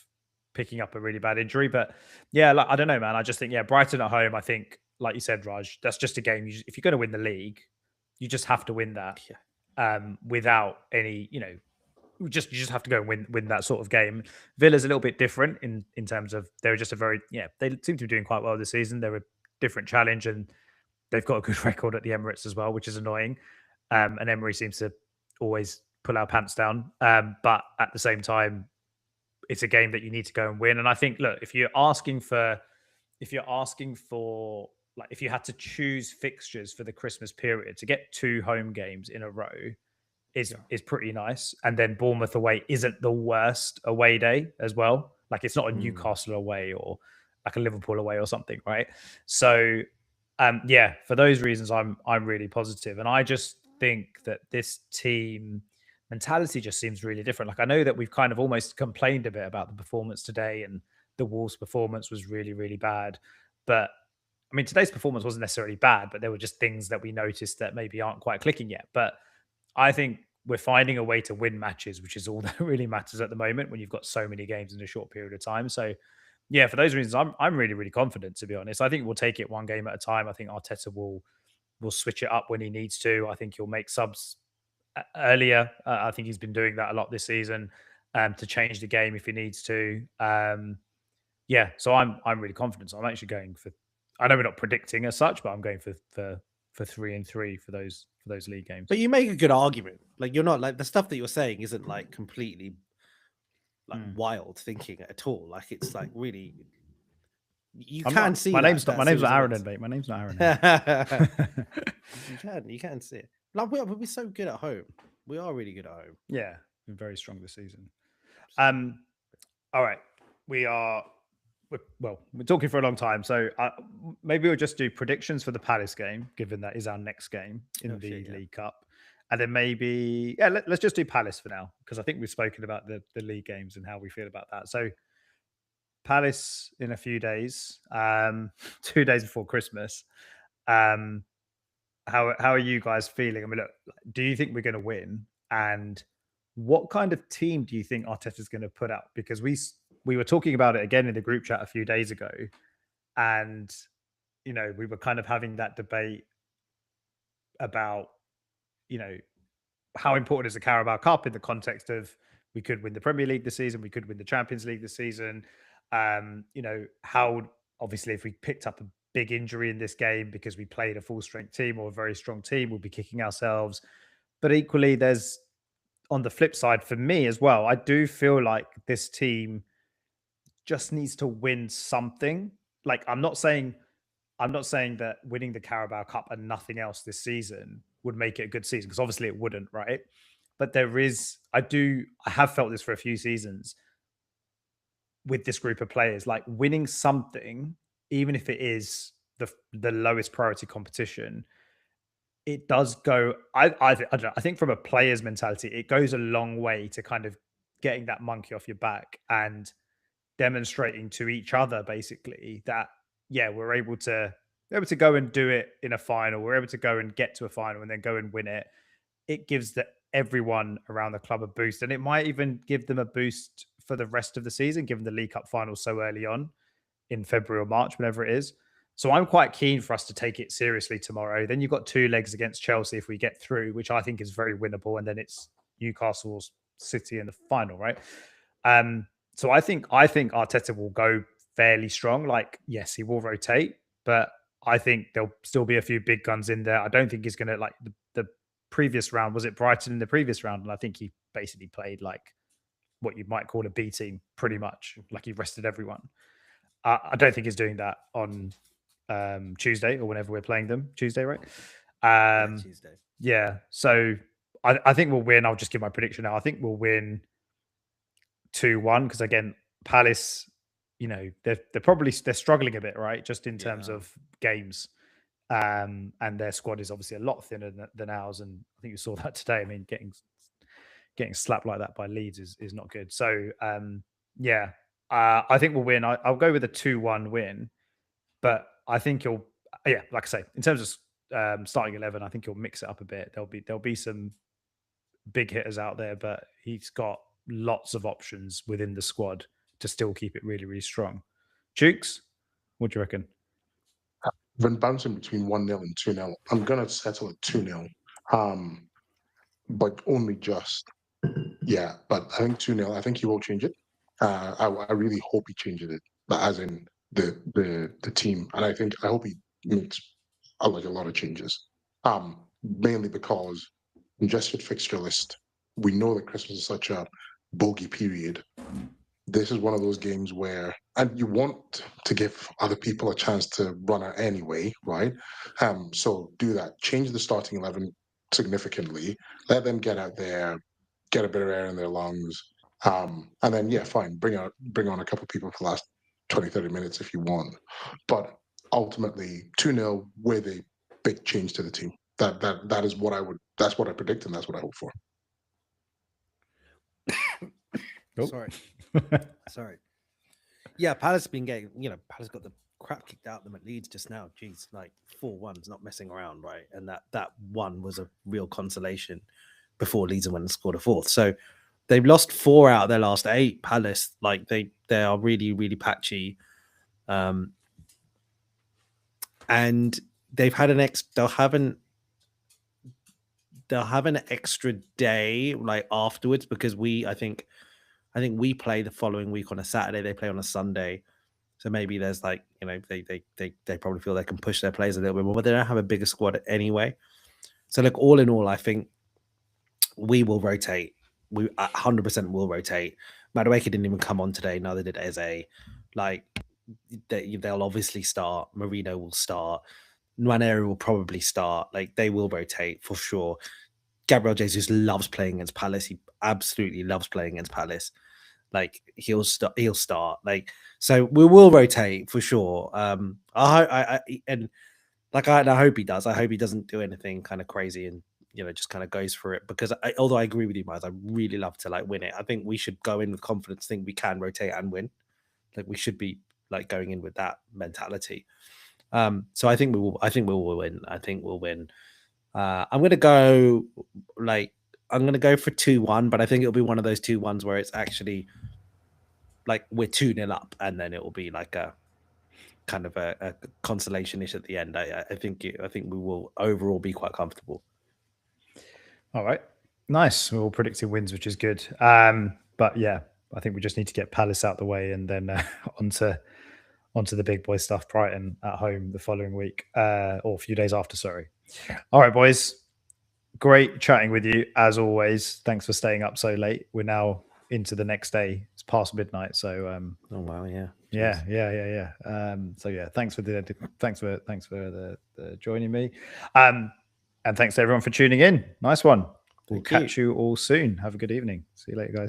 picking up a really bad injury. But yeah, like I don't know, man. I just think Brighton at home. I think, like you said, Raj, that's just a game. If you're going to win the league, you just have to win that without any, you just have to go and win that sort of game. Villa's a little bit different in terms of they're just a very they seem to be doing quite well this season. They're a different challenge and they've got a good record at the Emirates as well, which is annoying. And Emery seems to always pull our pants down. But at the same time, it's a game that you need to go and win. And I think, look, if you're asking for like if you had to choose fixtures for the Christmas period to get 2 home games in a row is pretty nice. And then Bournemouth away isn't the worst away day as well. Like it's not a Newcastle away or like a Liverpool away or something, right? So for those reasons, I'm really positive. And I just think that this team mentality just seems really different. Like I know that we've kind of almost complained a bit about the performance today, and the Wolves performance was really, really bad. But I mean, today's performance wasn't necessarily bad, but there were just things that we noticed that maybe aren't quite clicking yet. But I think we're finding a way to win matches, which is all that really matters at the moment when you've got so many games in a short period of time. So yeah, for those reasons, I'm really, really confident, to be honest. I think we'll take it one game at a time. I think Arteta will switch it up when he needs to. I think he'll make subs earlier. I think he's been doing that a lot this season to change the game if he needs to. So I'm really confident. So I'm actually going for. I know we're not predicting as such, but I'm going for 3-3 for those league games. But you make a good argument. Like you're not like the stuff that you're saying isn't like completely like wild thinking at all. Like it's like really. You can see my name's not Aaron, mate. My name's not Aaron. You can see it. Like we're so good at home. We are really good at home. Yeah, been very strong this season. All right, we're talking for a long time, so maybe we'll just do predictions for the Palace game, given that is our next game in the League Cup, and then maybe let's just do Palace for now because I think we've spoken about the league games and how we feel about that. So. Palace in a few days, 2 days before Christmas. How are you guys feeling? I mean, look, do you think we're going to win? And what kind of team do you think Arteta's going to put out? Because we were talking about it again in the group chat a few days ago, and we were kind of having that debate about how important is the Carabao Cup in the context of we could win the Premier League this season, we could win the Champions League this season. How obviously if we picked up a big injury in this game because we played a full strength team or a very strong team, we'll be kicking ourselves. But equally, there's on the flip side for me as well, I do feel like this team just needs to win something. Like I'm not saying that winning the Carabao Cup and nothing else this season would make it a good season, because obviously it wouldn't, right? But I have felt this for a few seasons with this group of players, like winning something, even if it is the lowest priority competition, it does go. I don't know, I think from a player's mentality, it goes a long way to kind of getting that monkey off your back and demonstrating to each other basically that we're able to go and do it in a final. We're able to go and get to a final and then go and win it. It gives everyone around the club a boost, and it might even give them a boost for the rest of the season, given the League Cup final so early on in February or March, whenever it is. So I'm quite keen for us to take it seriously tomorrow. Then you've got 2 legs against Chelsea if we get through, which I think is very winnable. And then it's Newcastle City in the final, right? So I think Arteta will go fairly strong. Like, yes, he will rotate, but I think there'll still be a few big guns in there. I don't think he's going to, like the previous round, was it Brighton in the previous round? And I think he basically played like what you might call a B team, pretty much. Like he rested everyone. I don't think he's doing that on Tuesday or whenever we're playing them. Tuesday, right? Tuesday. Yeah. So I think we'll win. I'll just give my prediction now. I think we'll win 2-1 because, again, Palace, they're struggling a bit, right? Just in terms of games. And their squad is obviously a lot thinner than ours. And I think you saw that today. I mean, getting slapped like that by Leeds is not good. So I think we'll win. I'll go with a 2-1 win, but I think like I say, in terms of starting 11, I think he'll mix it up a bit. There'll be some big hitters out there, but he's got lots of options within the squad to still keep it really, really strong. Jukes, what do you reckon? I've been bouncing between 1-0 and 2-0. I'm going to settle at 2-0, but only just. Yeah, but I think 2-0. I think he will change it. I really hope he changes it, as in the team, and I hope he makes a lot of changes. Mainly because congested fixture list. We know that Christmas is such a bogey period. This is one of those games where, and you want to give other people a chance to run out anyway, right? So do that. Change the starting 11 significantly. Let them get out there, get a bit of air in their lungs, and then fine. Bring on a couple of people for the last 20, 30 minutes if you want. But ultimately, 2-0 with a big change to the team. That is what I would. That's what I predict, and that's what I hope for. Sorry. Yeah, Palace have been getting, Palace got the crap kicked out of them at Leeds just now. Jeez, like 4-1's not messing around, right? And that one was a real consolation before Leeds went and scored a fourth. So they've lost 4 out of their last 8. Palace, like they are really, really patchy. And they've had they'll have an extra day like afterwards, because I think we play the following week on a Saturday. They play on a Sunday, so maybe there's like they probably feel they can push their players a little bit more, but they don't have a bigger squad anyway. So look, all in all, I think we will rotate. We 100% will rotate. Madueke didn't even come on today. Neither did Eze. Like they'll obviously start. Marino will start. Nwaneri will probably start. Like they will rotate for sure. Gabriel Jesus loves playing against Palace. He absolutely loves playing against Palace. Like he'll start. Like so, we will rotate for sure. I hope he does. I hope he doesn't do anything kind of crazy and just kind of goes for it. Because although I agree with you, Miles, I really love to like win it. I think we should go in with confidence, think we can rotate and win. Like we should be like going in with that mentality. So I think we will. I think we will win. I think we'll win. I'm gonna go for 2-1, but I think it'll be one of those 2-1s where it's actually like we're 2-0 up, and then it will be like a kind of a consolation-ish at the end. I think we will overall be quite comfortable. All right, nice. We're all predicting wins, which is good. But yeah, I think we just need to get Palace out the way, and then onto the big boy stuff. Brighton at home the following week, or a few days after. Sorry. All right, boys. Great chatting with you as always. Thanks for staying up so late. We're now into the next day. It's past midnight, so oh wow, yeah. So yeah, thanks for joining me, and thanks to everyone for tuning in. Nice one. We'll catch you all soon. Have a good evening. See you later, guys.